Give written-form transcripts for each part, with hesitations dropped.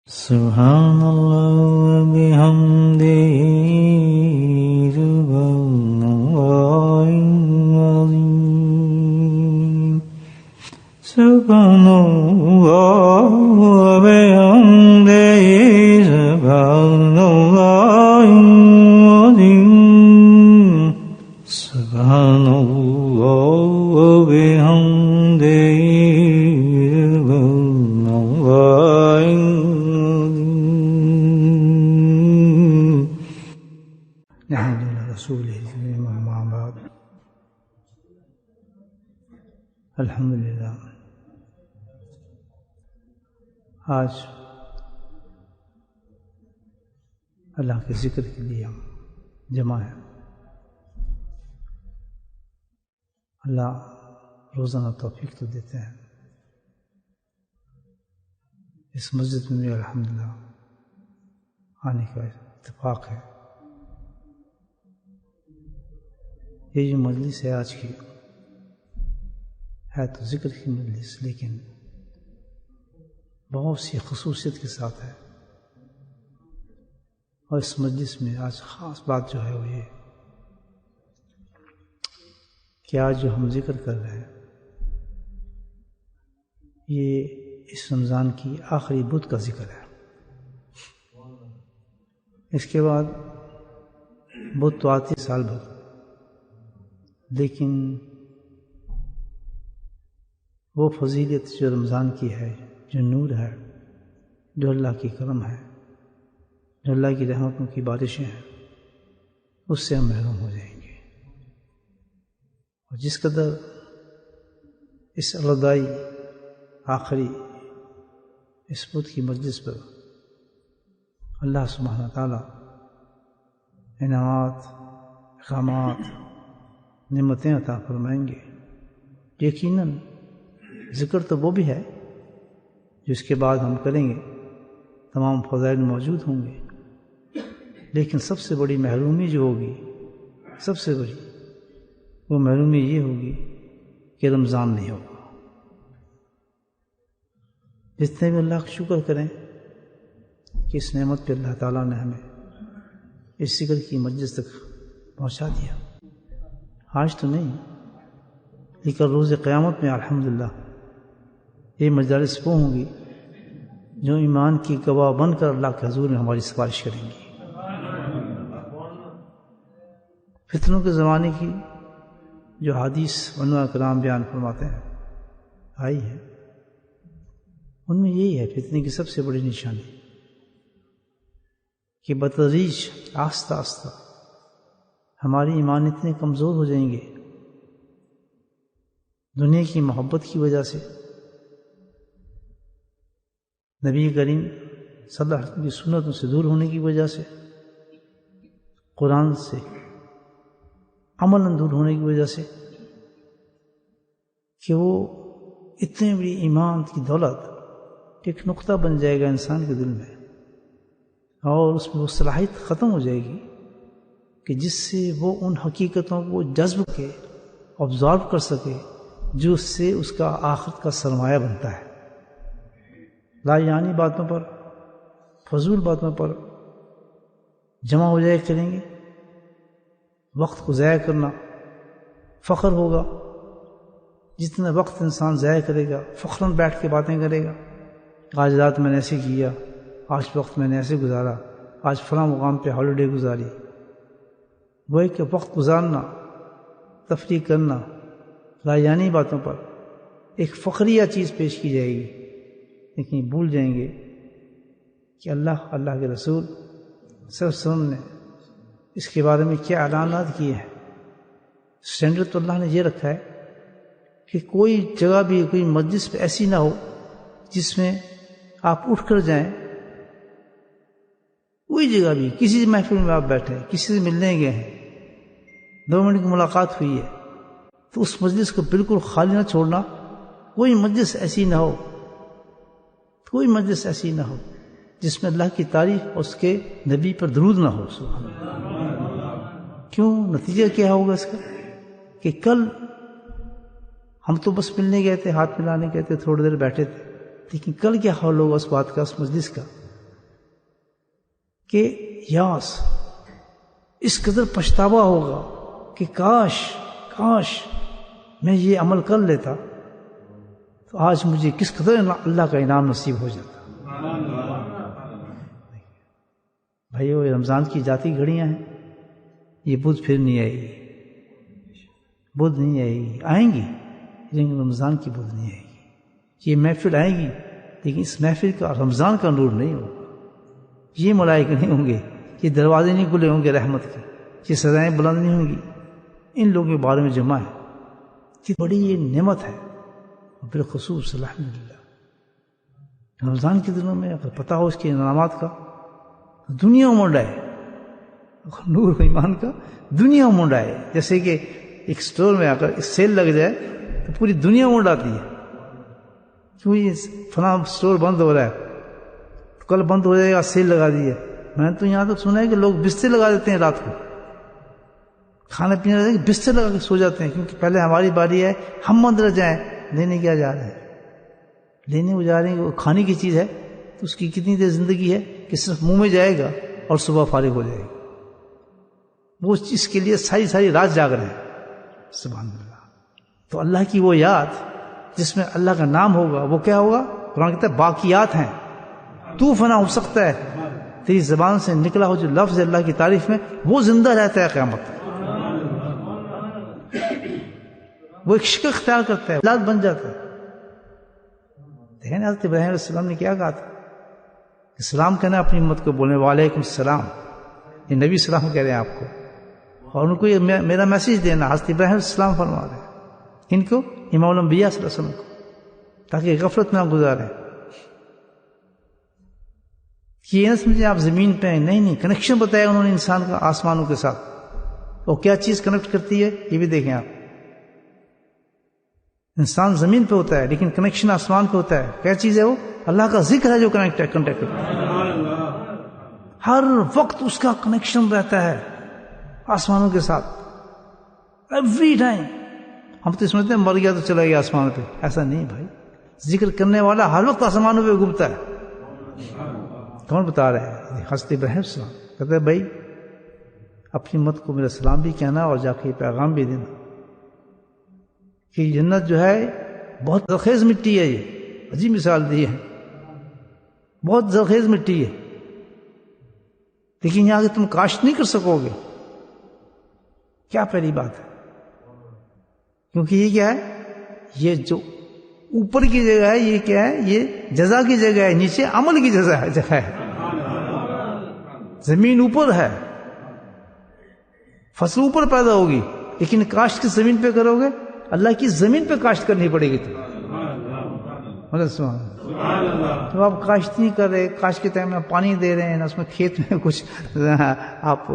سبحان اللہ وبحمدہ سبحان اللہ العظیم سبحان اللہ وبحمدہ سبحان اللہ العظیم سبحان اللہ وبحمدہ الحمدللہ۔ آج اللہ کے ذکر کے لیے ہم جمع ہیں۔ اللہ روزانہ توفیق تو دیتے ہیں۔ اس مسجد میں بھی الحمدللہ آنے کا اتفاق ہے۔ یہ جو مجلس ہے آج کی ہے تو ذکر کی مجلس، لیکن بہت سی خصوصیت کے ساتھ ہے، اور اس مجلس میں آج خاص بات جو ہے وہ یہ کہ آج جو ہم ذکر کر رہے ہیں یہ اس رمضان کی آخری بدھ کا ذکر ہے۔ اس کے بعد بدھ تو آتی سال بھر، لیکن وہ فضیلت جو رمضان کی ہے، جو نور ہے، جو اللہ کی کرم ہے، جو اللہ کی رحمتوں کی بارشیں ہیں، اس سے ہم محروم ہو جائیں گے۔ اور جس قدر اس الوداعی آخری اس بدھ کی مجلس پر اللہ سبحانہ تعالیٰ انعامات، اقامات، نعمتیں عطا فرمائیں گے، یقیناً ذکر تو وہ بھی ہے جو اس کے بعد ہم کریں گے، تمام فضائل موجود ہوں گے، لیکن سب سے بڑی محرومی جو ہوگی، سب سے بڑی وہ محرومی یہ ہوگی کہ رمضان نہیں ہوگا۔ جتنے بھی اللہ کا شکر کریں کہ اس نعمت پہ اللہ تعالیٰ نے ہمیں اس ذکر کی مجلس تک پہنچا دیا۔ آج تو نہیں، لیکن روز قیامت میں الحمدللہ یہ مجالس وہ ہوں گی جو ایمان کی گواہ بن کر اللہ کے حضور میں ہماری سفارش کریں گی۔ فتنوں کے زمانے کی جو حدیث علماء کرام بیان فرماتے ہیں آئی ہے، ان میں یہی ہے فتنے کی سب سے بڑی نشانی کہ بتدریج آہستہ آہستہ ہماری ایمان اتنے کمزور ہو جائیں گے دنیا کی محبت کی وجہ سے، نبی کریم صلی اللہ علیہ وسلم کی سنتوں سے دور ہونے کی وجہ سے، قرآن سے عملاً دور ہونے کی وجہ سے، کہ وہ اتنے بڑی ایمان کی دولت ایک نقطہ بن جائے گا انسان کے دل میں، اور اس میں وہ صلاحیت ختم ہو جائے گی کہ جس سے وہ ان حقیقتوں کو جذب کے آبزرو کر سکے جو اس سے اس کا آخرت کا سرمایہ بنتا ہے۔ لا یعنی باتوں پر، فضول باتوں پر جمع ہو جائے کریں گے، وقت کو ضائع کرنا فخر ہوگا۔ جتنا وقت انسان ضائع کرے گا، فخراً بیٹھ کے باتیں کرے گا، آج رات میں نے ایسے کیا، آج وقت میں نے ایسے گزارا، آج فلاں مقام پہ ہالیڈے گزاری۔ گوئے کہ وقت گزارنا، تفریح کرنا لا یعنی باتوں پر ایک فخریہ چیز پیش کی جائے گی، لیکن بھول جائیں گے کہ اللہ کے رسول صلی اللہ علیہ وسلم نے اس کے بارے میں کیا اعلانات کیے ہیں۔ اسٹینڈرڈ تو اللہ نے یہ رکھا ہے کہ کوئی جگہ بھی، کوئی مجلس پہ ایسی نہ ہو جس میں آپ اٹھ کر جائیں۔ کوئی جگہ بھی، کسی محفل میں آپ بیٹھے، کسی سے ملنے گئے ہیں، 2 منٹ کی ملاقات ہوئی ہے، تو اس مجلس کو بالکل خالی نہ چھوڑنا۔ کوئی مجلس ایسی نہ ہو، کوئی مجلس ایسی نہ ہو جس میں اللہ کی تعریف اور اس کے نبی پر درود نہ ہو۔ سبحان اللہ۔ کیوں؟ نتیجہ کیا ہوگا اس کا کہ کل ہم تو بس ملنے گئے تھے، ہاتھ ملانے گئے تھے، تھوڑی دیر بیٹھے تھے، لیکن کل کیا حال ہوگا اس بات کا، اس مجلس کا کہ یاس اس قدر پچھتاوا ہوگا کہ کاش میں یہ عمل کر لیتا تو آج مجھے کس قدر اللہ کا انعام نصیب ہو جاتا. بھائیو، یہ رمضان کی ذاتی گھڑیاں ہیں، یہ بدھ پھر نہیں آئے گی، بدھ نہیں آئے گی، آئیں گی لیکن رمضان کی بدھ نہیں آئے گی. یہ محفل آئے گی لیکن اس محفل کا رمضان کا نور نہیں ہوگا. یہ ملائکہ نہیں ہوں گے، یہ دروازے نہیں کھلے ہوں گے رحمت کے، یہ سزائیں بلند نہیں ہوں گی. ان لوگوں کے بارے میں جمع ہے کہ بڑی یہ نعمت ہے. بالخصوص الحمدللہ رمضان کے دنوں میں اگر پتہ ہو اس کے انعامات کا، دنیا منڈائے، نور و ایمان کا دنیا منڈائے. جیسے کہ ایک سٹور میں اگر سیل لگ جائے تو پوری دنیا منڈاتی ہے، کیوں یہ فلاں سٹور بند ہو رہا ہے، کل بند ہو جائے گا، سیل لگا دی ہے. میں نے تو یہاں تک سنا ہے کہ لوگ بستر لگا دیتے ہیں، رات کو کھانا پینا رہتے ہیں بستر لگا کے سو جاتے ہیں، کیونکہ پہلے ہماری باری ہے، ہم بند رہ جائیں. لینے کیا جا رہے ہیں؟ لینے کو جا رہے ہیں، وہ کھانے کی چیز ہے تو اس کی کتنی دیر زندگی ہے کہ صرف منہ میں جائے گا اور صبح فارغ ہو جائے گا. وہ اس چیز کے لیے ساری رات جاگ رہے ہیں. سبحان اللہ. تو اللہ کی وہ یاد جس میں اللہ کا نام ہوگا، وہ کیا ہوگا؟ قرآن کہتا ہے باقیات ہیں. تو فنا ہو سکتا ہے، تیری زبان سے نکلا ہو جو لفظ اللہ کی تعریف میں، وہ زندہ رہتا ہے قیامت تک. وہ ایک شکل اختیار کرتا ہے، اولاد بن جاتا ہے. دیکھیں حضرت ابراہیم علیہ السلام نے کیا کہا تھا؟ اسلام کہنا اپنی امت کو بولنے وعلیکم السلام، یہ نبی السلام کہہ رہے ہیں آپ کو، اور ان کو یہ میرا میسیج دینا. حضرت ابراہیم علیہ السلام فرما رہے ہیں ان کو، امام الانبیاء صلی اللہ علیہ وسلم کو، تاکہ غفلت نہ گزاریں. کہ یہ نہ سمجھیں آپ زمین پہ ہیں، نہیں، کنیکشن بتایا انہوں نے انسان کا آسمانوں کے ساتھ. اور کیا چیز کنیکٹ کرتی ہے یہ بھی دیکھیں آپ. انسان زمین پہ ہوتا ہے لیکن کنیکشن آسمان پہ ہوتا ہے. کیا چیز ہے وہ؟ اللہ کا ذکر ہے جو کنیکٹ کرتا ہے. ہر وقت اس کا کنیکشن رہتا ہے آسمانوں کے ساتھ، ایوری ٹائم. ہم تو سمجھتے ہیں مر گیا تو چلا گیا آسمان پہ، ایسا نہیں بھائی. ذکر کرنے والا ہر وقت آسمانوں پہ گھومتا ہے. کون بتا رہے ہیں؟ حضرت ابراہیم السلام کہتے ہیں بھائی اپنی امت کو میرا سلام بھی کہنا اور جا کے پیغام بھی دینا کہ جنت جو ہے بہت زرخیز مٹی ہے. یہ عجیب مثال دی ہے، بہت زرخیز مٹی ہے، لیکن یہاں کہ تم کاشت نہیں کر سکو گے. کیا پہلی بات ہے؟ کیونکہ یہ کیا ہے؟ یہ جو اوپر کی جگہ ہے، یہ کیا ہے؟ یہ جزا کی جگہ ہے، نیچے عمل کی جگہ ہے. زمین اوپر ہے، فصل اوپر پیدا ہوگی، لیکن کاشت کس زمین پہ کرو گے؟ اللہ کی زمین پہ کاشت کرنی پڑے گی. تو آپ کاشت نہیں کر رہے، کاشت کے ٹائم میں پانی دے رہے ہیں، اس میں کھیت میں کچھ آپ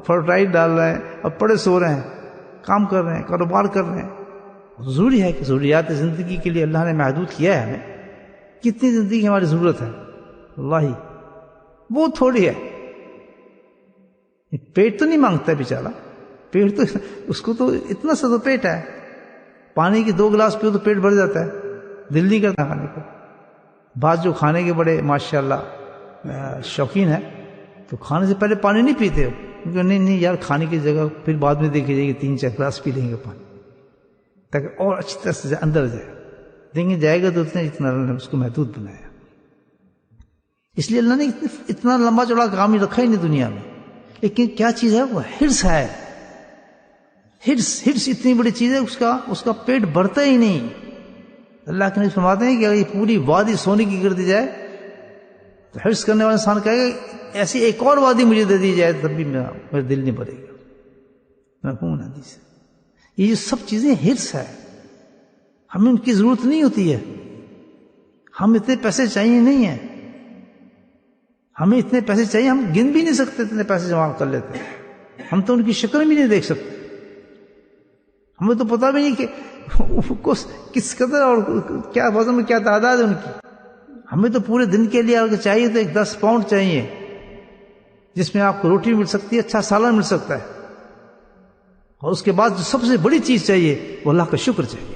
فرٹائل ڈال رہے ہیں، اب پڑے سو رہے ہیں، کام کر رہے ہیں، کاروبار کر رہے ہیں. ضروری ہے کہ ضروریات زندگی کے لیے اللہ نے محدود کیا ہے ہمیں. کتنی زندگی ہماری ضرورت ہے اللہ ہی، بہت تھوڑی ہے. پیٹ تو نہیں مانگتا بیچارہ، پیٹ تو اس کو تو اتنا سا تو پیٹ ہے، پانی کی 2 گلاس پیو تو پیٹ بھر جاتا ہے، دل نہیں کرتا کھانے کو. بعض جو کھانے کے بڑے ماشاءاللہ شوقین ہیں تو کھانے سے پہلے پانی نہیں پیتے ہو، کیونکہ نہیں یار کھانے کی جگہ پھر بعد میں دیکھی جائے گی 3-4 گلاس پی لیں گے پانی تاکہ اور اچھی طرح سے اندر جائے. دیکھیں جائے گا تو اتنا اللہ نے اس کو محدود بنایا. اس لیے اللہ نے اتنا لمبا چوڑا کام ہی رکھا ہی نہیں دنیا میں. لیکن کیا چیز ہے؟ وہ حرص ہے. حرص اتنی بڑی چیز ہے، اس کا پیٹ بھرتا ہی نہیں. اللہ کے نبی فرماتے ہیں کہ اگر یہ پوری وادی سونے کی کر دی جائے تو حرص کرنے والا انسان کہے گا ایسی ایک اور وادی مجھے دے دی جائے تب بھی میرا دل نہیں بھرے گا. مفہوم حدیث. یہ سب چیزیں حرص ہے. ہمیں ان کی ضرورت نہیں ہوتی ہے. ہم اتنے پیسے چاہیے نہیں ہیں، ہمیں اتنے پیسے چاہیے، ہم گن بھی نہیں سکتے اتنے پیسے جمع کر لیتے ہیں. ہم تو ان کی شکل بھی نہیں دیکھ سکتے. ہمیں تو پتہ بھی نہیں کہ کس قدر اور کیا وزن میں کیا تعداد ہے ان کی. ہمیں تو پورے دن کے لیے اگر چاہیے تو 10 پاؤنڈ چاہیے جس میں آپ کو روٹی مل سکتی ہے، اچھا سالن مل سکتا ہے. اور اس کے بعد جو سب سے بڑی چیز چاہیے وہ اللہ کا شکر چاہیے.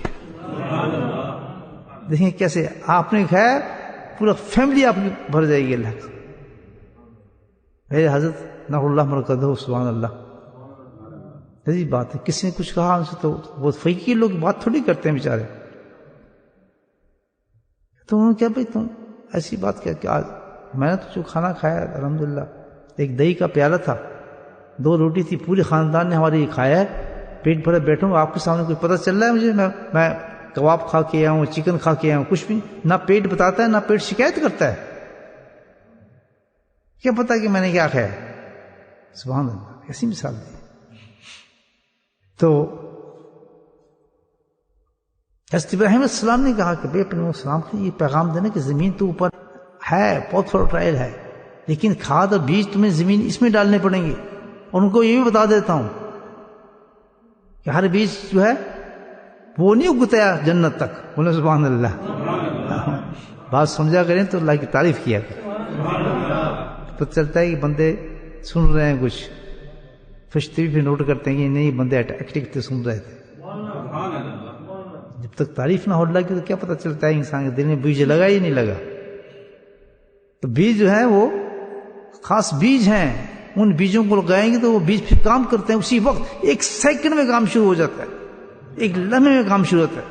دیکھیں کیسے آپ نے کھایا، پورا فیملی آپ کی بھر جائے گی اللہ سے. میرے حضرت نور اللہ مرکزہ سبحان اللہ، عجیب بات ہے، کسی نے کچھ کہا ان سے تو وہ فقیر لوگ بات تھوڑی کرتے ہیں بیچارے. تو انہوں نے کیا بھائی تم ایسی بات کیا کہ آج میں نے تو جو کھانا کھایا الحمدللہ، ایک دہی کا پیالہ تھا، 2 روٹی تھی، پورے خاندان نے ہمارے یہ کھایا ہے، پیٹ بھرے بیٹھوں آپ کے سامنے کچھ پتہ چل رہا ہے مجھے میں کباب کھا کے آیا ہوں، چکن کھا کے آیا ہوں، کچھ بھی نہ پیٹ بتاتا ہے نہ پیٹ شکایت کرتا ہے. کیا پتا کہ میں نے کیا کھایا. سبحان اللہ، ایسی مثال دی. تو حضرت ابراہیم علیہ السلام نے کہا کہ بے اپنے السلام کو یہ پیغام دینا کہ زمین تو اوپر ہے، بہت فرٹائل ہے، لیکن کھاد اور بیج تمہیں زمین اس میں ڈالنے پڑیں گے. اور ان کو یہ بھی بتا دیتا ہوں کہ ہر بیج جو ہے وہ نہیں اگتا ہے جنت تک. بولے سبحان اللہ. بات سمجھا کریں تو اللہ کی تعریف کیا کریں. پتہ چلتا ہے کہ بندے سن رہے ہیں، کچھ فرشتے بھی پھر نوٹ کرتے ہیں کہ نہیں بندے ایکٹیو سن رہے تھے. جب تک تعریف نہ ہو اللہ کی تو کیا پتہ چلتا ہے انسان کے دل میں بیج لگا ہی نہیں لگا. تو بیج جو ہے وہ خاص بیج ہیں، ان بیجوں کو لگائیں گے تو وہ بیج پھر کام کرتے ہیں اسی وقت، 1 سیکنڈ میں کام شروع ہو جاتا ہے، 1 لمحے میں کام شروع ہوتا ہے.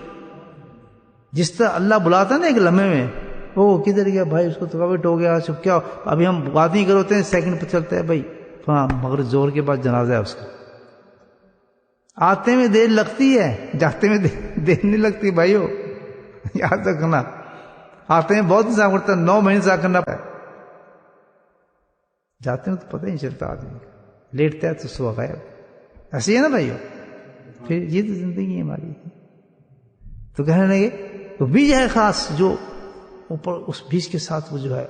جس طرح اللہ بلاتا ہے نا 1 لمحے میں، وہ کدھر گیا بھائی، اس کو تھکاوٹ ہو گیا، سب کیا ابھی ہم بات نہیں کرتے ہیں، سیکنڈ پہ چلتا ہے بھائی ہاں مغرب زور کے بعد جنازہ ہے اس کا. آتے میں دیر لگتی ہے، جاتے میں دیر نہیں لگتی بھائیو، یاد رکھنا. آتے ہیں بہت انتظار کرتا ہے، 9 مہینے انتظار کرنا پڑتا ہے، جاتے ہیں تو پتہ ہی نہیں چلتا آدمی کا، لیٹتا ہے تو صبح غائب. ایسے ہی ہے نا بھائیو. پھر یہ تو زندگی ہے ہماری. تو کہنے لگے تو بیج ہے خاص جو اوپر، اس بیج کے ساتھ وہ جو ہے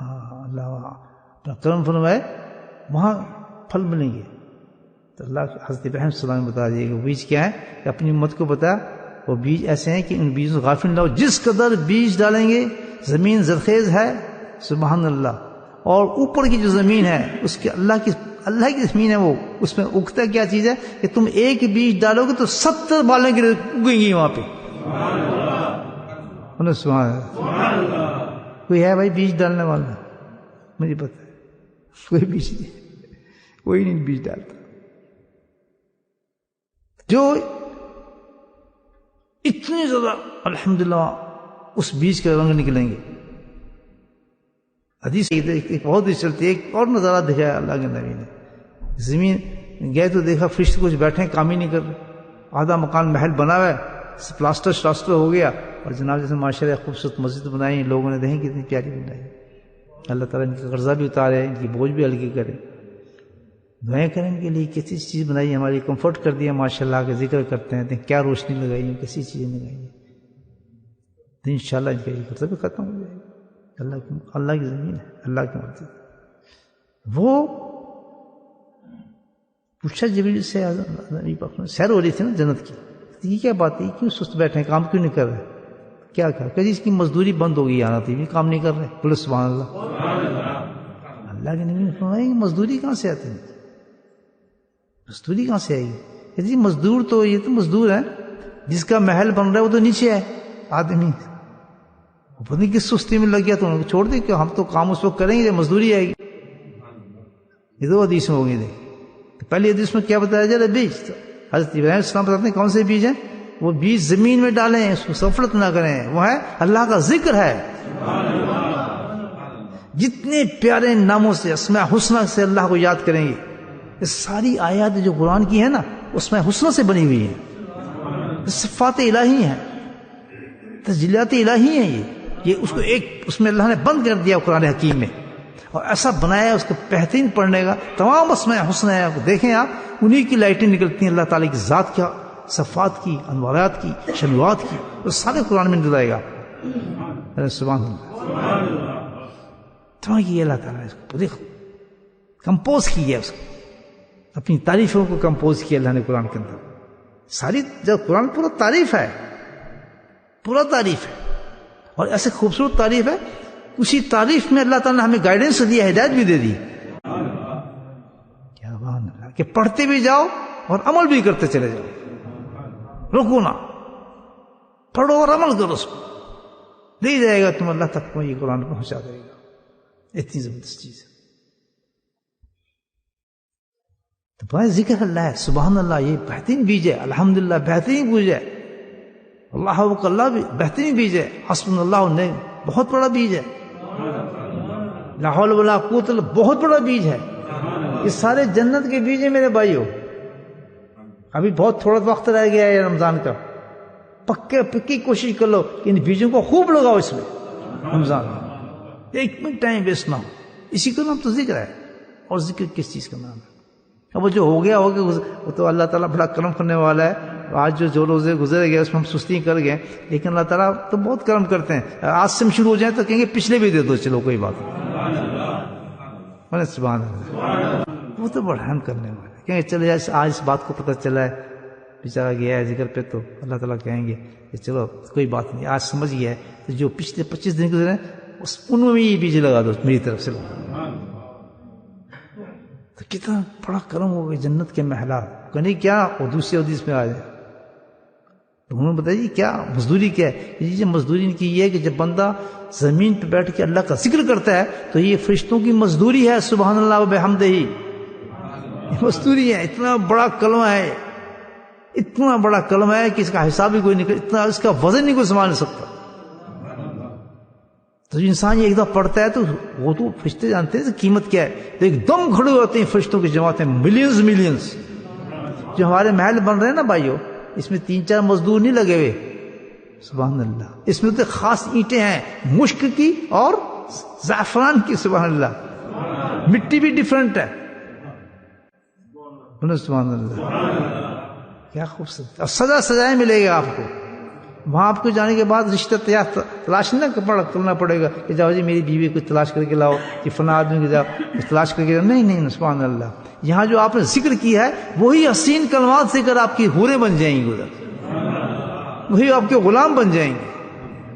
اللہ کرم فرمائے وہاں پھل ملیں گے. تو اللہ حضرت ابراہیم صلی اللہ علیہ وسلم بتا دیے کہ وہ بیج کیا ہے، کہ اپنی امت کو بتا وہ بیج ایسے ہیں کہ ان بیجوں سے غافل نہ ہو. جس قدر بیج ڈالیں گے زمین زرخیز ہے سبحان اللہ، اور اوپر کی جو زمین ہے اس کے اللہ کی زمین ہے، وہ اس میں اگتا کیا چیز ہے کہ تم ایک بیج ڈالو گے تو 70 بالیں اگیں گی وہاں پہ. سبحان اللہ. کوئی ہے بھائی بیج ڈالنے والا؟ مجھے پتا ہے کوئی بیج نہیں، کوئی نہیں بیج ڈالتا. جو اتنے زیادہ الحمدللہ اس بیج کے رنگ نکلیں گے. حدیث ایک بہت ہی چلتی ہے، ایک اور نظارہ دکھایا اللہ کے نبی نے. زمین گئے تو دیکھا فرشتے کچھ بیٹھے ہیں، کام ہی نہیں کر رہے. آدھا مکان محل بنا ہوا ہے، پلاسٹر ہو گیا، اور جناب جیسے ماشاءاللہ خوبصورت مسجد بنائی، لوگوں نے دیکھیں کتنی پیاری بنائی. اللہ تعالیٰ ان کا قرضہ بھی اتارے، ان کی بوجھ بھی ہلکی کرے. دعائیں کریں ان کے لیے، کیسی چیز بنائی ہماری، کمفرٹ کر دیا ماشاءاللہ کے ذکر کرتے ہیں، کیا روشنی لگائی ہے، کیسی چیزیں لگائی ہیں. تو انشاءاللہ ان کا یہ قرضہ بھی ختم ہو جائے گا. اللہ کی زمین ہے، اللہ کی مرضی. وہ پوچھا جبریل سے، سیر ہو رہی تھی نا جنت کی، یہ کیا بات ہے، کیوں سست بیٹھے ہیں، کام کیوں نہیں کر رہے؟ کیا کہا کہ اس کی مزدوری بند ہو گئی، آنا تھی کام نہیں کر رہے. بولے سبحان اللہ. اللہ کے نبی نے فرمایا کہ مزدوری کہاں سے آتی ہے، مزدوری کہاں سے آئے گی؟ جی مزدور تو یہ تو مزدور ہے، جس کا محل بن رہا ہے وہ تو نیچے ہے آدمی، پتہ نہیں کس سستی میں لگ گیا تو انہوں کو چھوڑ دیں کہ ہم تو کام اس وقت کریں گے مزدوری آئے گی. یہ 2 حدیث میں ہوگی. دیکھ پہلی حدیث میں کیا بتایا جا رہا ہے؟ بیج. تو حضرت ابراہیم السلام بتاتے ہیں کون سے بیج ہیں؟ وہ بیج زمین میں ڈالیں، اس کو غفلت نہ کریں. وہ ہے اللہ کا ذکر ہے. جتنے پیارے ناموں سے، اسماء حسنہ سے اللہ کو یاد کریں گے. یہ ساری آیات جو قرآن کی ہیں نا اسماء حسنہ سے بنی ہوئی ہیں، صفات الہی ہیں، تجلیات الہی ہیں. یہ اس کو اس میں اللہ نے بند کر دیا قرآن حکیم میں، اور ایسا بنایا اس کو بہترین پڑھنے کا. تمام اسماء حسنہ ہیں، دیکھیں آپ انہی کی لائٹیں نکلتی ہیں اللہ تعالیٰ کی ذات کا، صفات کی، انوارات کی، شموات کی، وہ سارے قرآن میں ڈلائے گا. سبحان اللہ. تمام کی اللہ تعالیٰ نے اس کو دیکھو کمپوز کیا، اس کو اپنی تعریفوں کو کمپوز کیا اللہ نے قرآن کے اندر. ساری جب قرآن پورا تعریف ہے، پورا تعریف ہے، اور ایسے خوبصورت تعریف ہے، اسی تعریف میں اللہ تعالیٰ نے ہمیں گائیڈنس دیا، ہدایت بھی دے دی. کیا بات ہے کہ پڑھتے بھی جاؤ اور عمل بھی کرتے چلے جاؤ، رکو نہ، پڑھو اور عمل کرو، اس پر دے جائے گا تم اللہ تک کو یہ قرآن پہنچا دے گا. اتنی زبردست چیز ہے. تمہارا ذکر اللہ ہے، سبحان اللہ، یہ بہترین بیج ہے، الحمدللہ بہترین بیج ہے، اللہ اللہ بھی بہترین بیج ہے، حسبنا اللہ نہیں بہت بڑا بیج ہے، لا حول ولا قوت الا باللہ بہت بڑا بیج ہے. یہ سارے جنت کے بیج ہیں میرے بھائیوں. ابھی بہت تھوڑا وقت رہ گیا ہے رمضان کا، پکی کوشش کر لو کہ ان بیجوں کو خوب لگاؤ اس میں رمضان میں، ایک منٹ ٹائم ویسٹ نہ ہو. اسی کا نام تو ذکر ہے، اور ذکر کس چیز کا نام ہے؟ اب وہ جو ہو گیا وہ تو اللہ تعالیٰ بڑا کرم کرنے والا ہے. آج جو روزے گزرے گئے اس میں ہم سستی کر گئے، لیکن اللہ تعالیٰ تو بہت کرم کرتے ہیں. آج سے ہم شروع ہو جائیں تو کہیں گے پچھلے بھی دے دو، چلو کوئی بات نہیں. سبحان اللہ، وہ تو بڑا رحم کرنے والا ہے. کہیں گے چلے آج اس بات کو پتہ چلا ہے، بیچارہ گیا ہے ذکر پہ، تو اللہ تعالیٰ کہیں گے کہ چلو کوئی بات نہیں، آج سمجھ گیا ہے. تو جو پچھلے 25 دن گزرے ان میں بھی یہ بیج لگا دو میری طرف سے. تو کتنا بڑا کرم ہو گیا جنت کے محلات. کہیں کیا اور دوسری حدیث میں آ جائے تو انہوں نے بتایا کیا مزدوری کیا ہے. یہ مزدوری ان کی یہ ہے کہ جب بندہ زمین پہ بیٹھ کے اللہ کا ذکر کرتا ہے تو یہ فرشتوں کی مزدوری ہے، سبحان اللہ و بحمدہ، مزدوری ہے. اتنا بڑا کلمہ ہے، اتنا بڑا کلمہ ہے کہ اس کا حساب بھی کوئی نہیں، اتنا اس کا وزن نہیں کوئی سنبھال نہیں سکتا. تو جو انسان یہ ایک دفعہ پڑھتا ہے تو وہ تو فرشتے جانتے ہیں قیمت کیا ہے، تو ایک دم کھڑے ہوتے ہیں فرشتوں کی جماعتیں، ملینز. جو ہمارے محل بن رہے ہیں نا بھائیو، اس میں 3-4 مزدور نہیں لگے ہوئے، سبحان اللہ. اس میں تو خاص اینٹیں ہیں، مشک کی اور زعفران کی، سبحان اللہ. مٹی بھی ڈیفرنٹ ہے، سبحان اللہ. کیا خوبصورت. اور سجائے ملے گا آپ کو وہاں. آپ کو جانے کے بعد رشتہ تلاش نہ کرنا پڑے گا کہ جاؤ جی میری بیوی کو تلاش کر کے لاؤ، کہ فلاں آدمی کو جاؤ تلاش کر کے لاؤ. نہیں، سبحان اللہ. یہاں جو آپ نے ذکر کیا ہے وہی حسین کلمات سے کر آپ کی حوریں بن جائیں گی ادھر، وہی آپ کے غلام بن جائیں گے،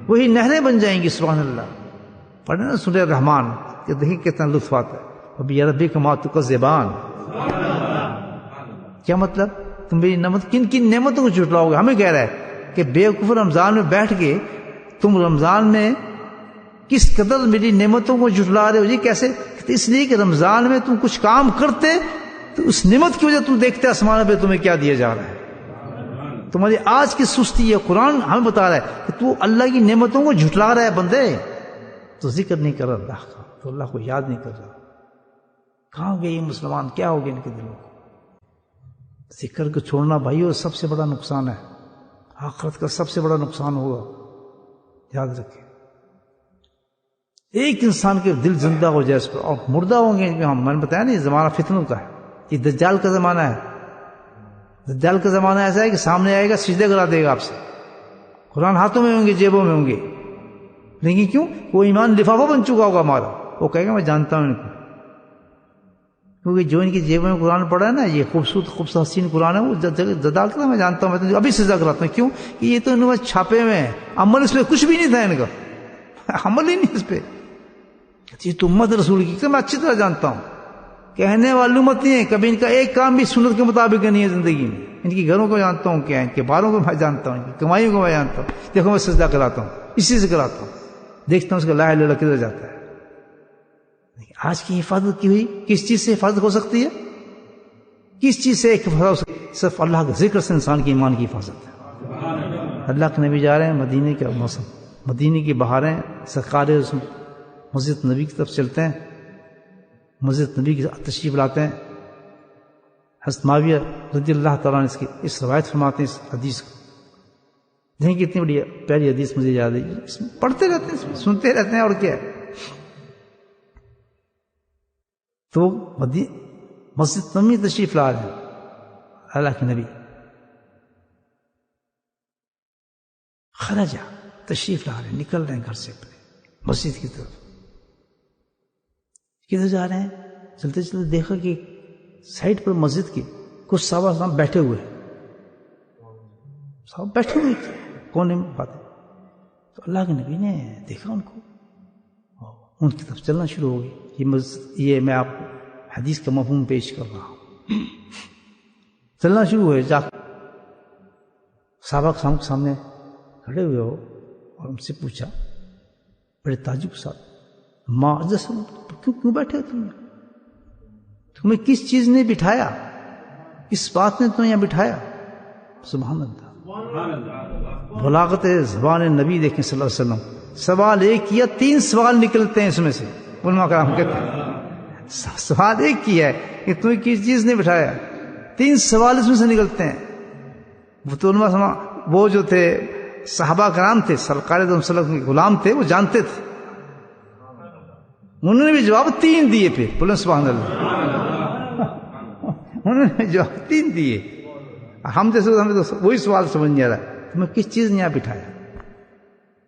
وہی نہریں بن جائیں گی. سبحان اللہ. پڑھے نا سورہ رحمان کہ دیکھیں کتنا لطف آتا ہے. ابھی ربک ما تکذبان، کیا مطلب؟ تم میری نعمت کن نعمتوں کو جھٹلاؤ گے؟ ہمیں کہہ رہا ہے کہ بے وقوف رمضان میں بیٹھ کے تم رمضان میں کس قدر میری نعمتوں کو جھٹلا رہے ہو. جی کیسے؟ اس لیے کہ رمضان میں تم کچھ کام کرتے تو اس نعمت کی وجہ تم دیکھتے آسمان پہ تمہیں کیا دیا جا رہا ہے. تمہاری آج کی سستی ہے. قرآن ہمیں بتا رہا ہے کہ تو اللہ کی نعمتوں کو جھٹلا رہا ہے بندے، تو ذکر نہیں کر رہا اللہ کا، تو اللہ کو یاد نہیں کر رہا. کہاں گئے یہ مسلمان؟ کیا ہو گیا ان کے دلوں کو؟ ذکر کو چھوڑنا بھائیو سب سے بڑا نقصان ہے، آخرت کا سب سے بڑا نقصان ہوگا، یاد رکھیں. ایک انسان کے دل زندہ ہو جائے اس پر، اور مردہ ہوں گے. میں نے بتایا نہیں زمانہ فتنوں کا ہے، یہ دجال کا زمانہ ہے. دجال کا زمانہ ایسا ہے کہ سامنے آئے گا سجدے کرا دے گا آپ سے، قرآن ہاتھوں میں ہوں گے، جیبوں میں ہوں گے. لیکن کیوں؟ وہ ایمان لفافہ بن چکا ہوگا ہمارا. وہ کہے گا میں جانتا ہوں ان کو، کیونکہ جو ان کی جیبوں میں قرآن پڑھا ہے نا، یہ خوبصورت حسین قرآن ہے، وہ دجال کا میں جانتا ہوں، میں تو ابھی سجدہ کراتا ہوں. کیوں کہ یہ تو انہوں نے چھاپے میں ہے، عمل اس پہ کچھ بھی نہیں تھا ان کا، عمل ہی نہیں اس پہ. یہ تو امت رسول کی کہ میں اچھی طرح جانتا ہوں. کہنے والوں مت نہیں ہے، کبھی ان کا ایک کام بھی سنت کے مطابق نہیں ہے زندگی میں. ان کی گھروں کو جانتا ہوں کیا، ان کے باروں کو میں جانتا ہوں، ان کی کمائیوں کو میں جانتا ہوں. دیکھو میں سجدہ کراتا ہوں، اسی سے کراتا ہوں، دیکھتا ہوں اس کا لا الہ الا اللہ کدھر جاتا ہے. آج کی حفاظت کی ہوئی کس چیز سے حفاظت ہو سکتی ہے؟ کس چیز سے حفاظت ہو سکتی ہے؟ صرف اللہ کے ذکر سے انسان کے ایمان کی حفاظت ہے. اللہ کے نبی جا رہے ہیں مدینے کا موسم، مدینے کی بہاریں، سرکار مسجد نبی کی طرف چلتے ہیں، مسجد نبی کی تشریف لاتے ہیں. حضرت معاویہ رضی اللہ تعالیٰ نے اس روایت فرماتے ہیں اس حدیث کو. دیکھیں کتنی بڑی پیاری حدیث مجھے یاد ہے، پڑھتے رہتے ہیں، سنتے رہتے ہیں، اور کیا ہے. تو مسجد نبی تشریف لا رہے ہیں اللہ کے نبی، خرجہ تشریف لا رہے ہیں، نکل رہے ہیں گھر سے اپنے مسجد کی طرف. کدھر جا رہے ہیں؟ چلتے چلتے دیکھا کہ سائڈ پر مسجد کی کچھ صحابہ بیٹھے ہوئے، صحابہ بیٹھے ہوئے کونے میں باتیں. تو اللہ کے نبی نے دیکھا ان کو، ان کی طرف چلنا شروع ہو گئی. یہ میں آپ کو حدیث کا مفہوم پیش کر رہا ہوں. چلنا شروع ہوئے، جا صحابہ کے سامنے کھڑے ہوئے ہو اور ان سے پوچھا بڑے تعجب کے ساتھ، کیوں بیٹھے ہو تمہیں کس چیز نے بٹھایا؟ اس بات نے تمہیں یہاں بٹھایا. سبحان اللہ. بلاغت زبان نبی دیکھیں صلی اللہ علیہ وسلم. سوال ایک کیا 3 سوال نکلتے ہیں اس میں سے. علماء کرام کہتے ہیں سوال ایک کیا ہے کہ تمہیں کس چیز نے بٹھایا, 3 سوال اس میں سے نکلتے ہیں. وہ تو علماء وہ جو تھے صحابہ کرام تھے, سرکار دو صلی اللہ علیہ وسلم کے غلام تھے, وہ جانتے تھے. انہوں نے بھی جواب 3 دیے. پھر بولے سبحان اللہ. انہوں نے جواب 3 دیے. ہم جیسے ہمیں تو وہی سوال سمجھ نہیں آ رہا ہے تمہیں کس چیز نے یہاں بٹھایا.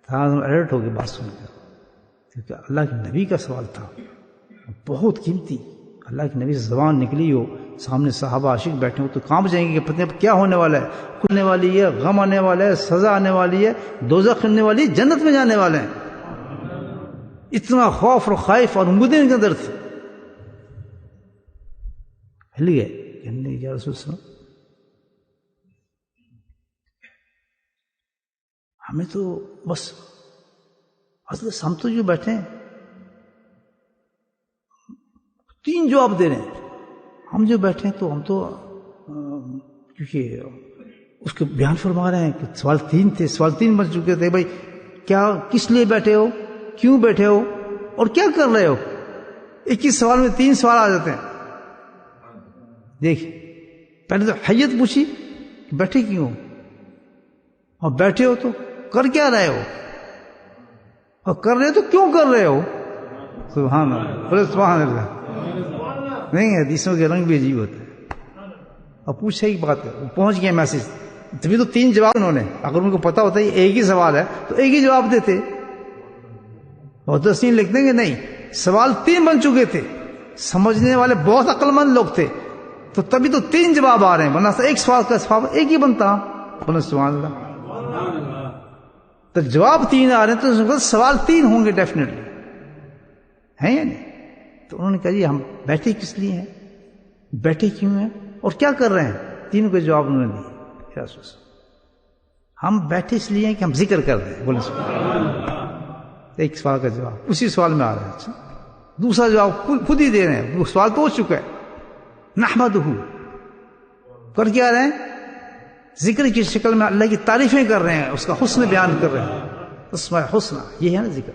ہم الرٹ ہو کے بات سن کر, کیونکہ اللہ کے نبی کا سوال تھا بہت قیمتی. اللہ کے نبی سے زبان نکلی ہو, سامنے صحابہ عاشق بیٹھے ہو تو کانپ جائیں گے کہ پتہ نہیں کیا ہونے والا ہے. کھلنے والی ہے, غم آنے والا ہے, سزا آنے والی ہے, دوزخ کرنے والی ہے, جنت میں جانے والے ہیں. اتنا خوف اور خائف اور امیدیں ان کے اندر تھی. ہل گئے کہنے یا رسول اللہ ہمیں تو بس حضرت ہم تو جو بیٹھے ہیں 3 جواب دے رہے ہیں. ہم جو بیٹھے ہیں تو ہم تو کیونکہ اس کے بیان فرما رہے ہیں کہ سوال 3 تھے, سوال 3 بن چکے تھے. بھائی کیا کس لیے بیٹھے ہو, کیوں بیٹھے ہو اور کیا کر رہے ہو. ایک ہی سوال میں 3 سوال آ جاتے ہیں. دیکھ پہلے تو حیت پوچھی کہ بیٹھے کیوں ہو, اور بیٹھے ہو تو کر کیا رہے ہو, اور کر رہے ہو تو کیوں کر رہے ہو. سبحان اللہ. بولے سبحان اللہ. نہیں حدیثوں کے رنگ بھی عجیب ہوتا ہے. اور پوچھا ہی بات ہے, وہ پہنچ گیا میسج. تبھی تو 3 جواب انہوں نے, اگر ان کو پتا ہوتا ہے ایک ہی سوال ہے تو ایک ہی جواب دیتے. اور تسلیم لکھتے ہیں کہ نہیں, سوال 3 بن چکے تھے, سمجھنے والے بہت عقل مند لوگ تھے, تو تبھی تو 3 جواب آ رہے ہیں, ورنہ ایک سوال کا جواب ایک ہی بنتا. بولے سبحان اللہ. تو جواب 3 آ رہے ہیں تو سوال 3 ہوں گے ڈیفینیٹلی, ہیں یا نہیں. تو انہوں نے کہا جی ہم بیٹھے کس لیے ہیں, بیٹھے کیوں ہیں, اور کیا کر رہے ہیں. 3 کے جواب انہوں نے دیے. ہم بیٹھے اس لیے ہیں کہ ہم ذکر کر رہے ہیں. بولے ایک سوال کا جواب اسی سوال میں آ رہا ہے. اچھا دوسرا جواب خود ہی دے رہے ہیں, وہ سوال تو ہو چکا ہے. نحمدہ, کر کیا رہے ہیں, ذکر کی شکل میں اللہ کی تعریفیں کر رہے ہیں, اس کا حسن بیان کر رہے ہیں. اسماء حسنہ یہ ہے نا ذکر.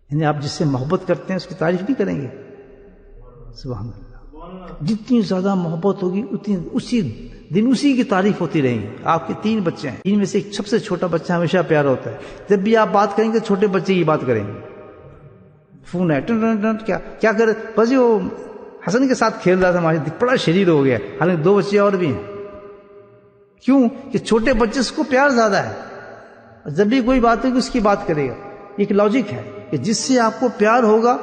یعنی آپ جس سے محبت کرتے ہیں اس کی تعریف نہیں کریں گے. سبحان اللہ. جتنی زیادہ محبت ہوگی اتنی اسی دن اسی کی تعریف ہوتی رہیں گی. آپ کے 3 بچے ہیں, ان میں سے ایک سب سے چھوٹا بچہ ہمیشہ پیارا ہوتا ہے. جب بھی آپ بات کریں گے چھوٹے بچے کی بات کریں گے. فون ہے ٹن ٹن ٹن, کیا کرے, بس وہ حسن کے ساتھ کھیل رہا تھا, ہمارے بڑا شریر ہو گیا. حالانکہ 2 بچے اور بھی ہیں. کیوں کہ چھوٹے بچے اس کو پیار زیادہ ہے, جب بھی کوئی بات ہوگی اس کی بات کرے گا. ایک لاجک ہے کہ جس سے آپ کو پیار ہوگا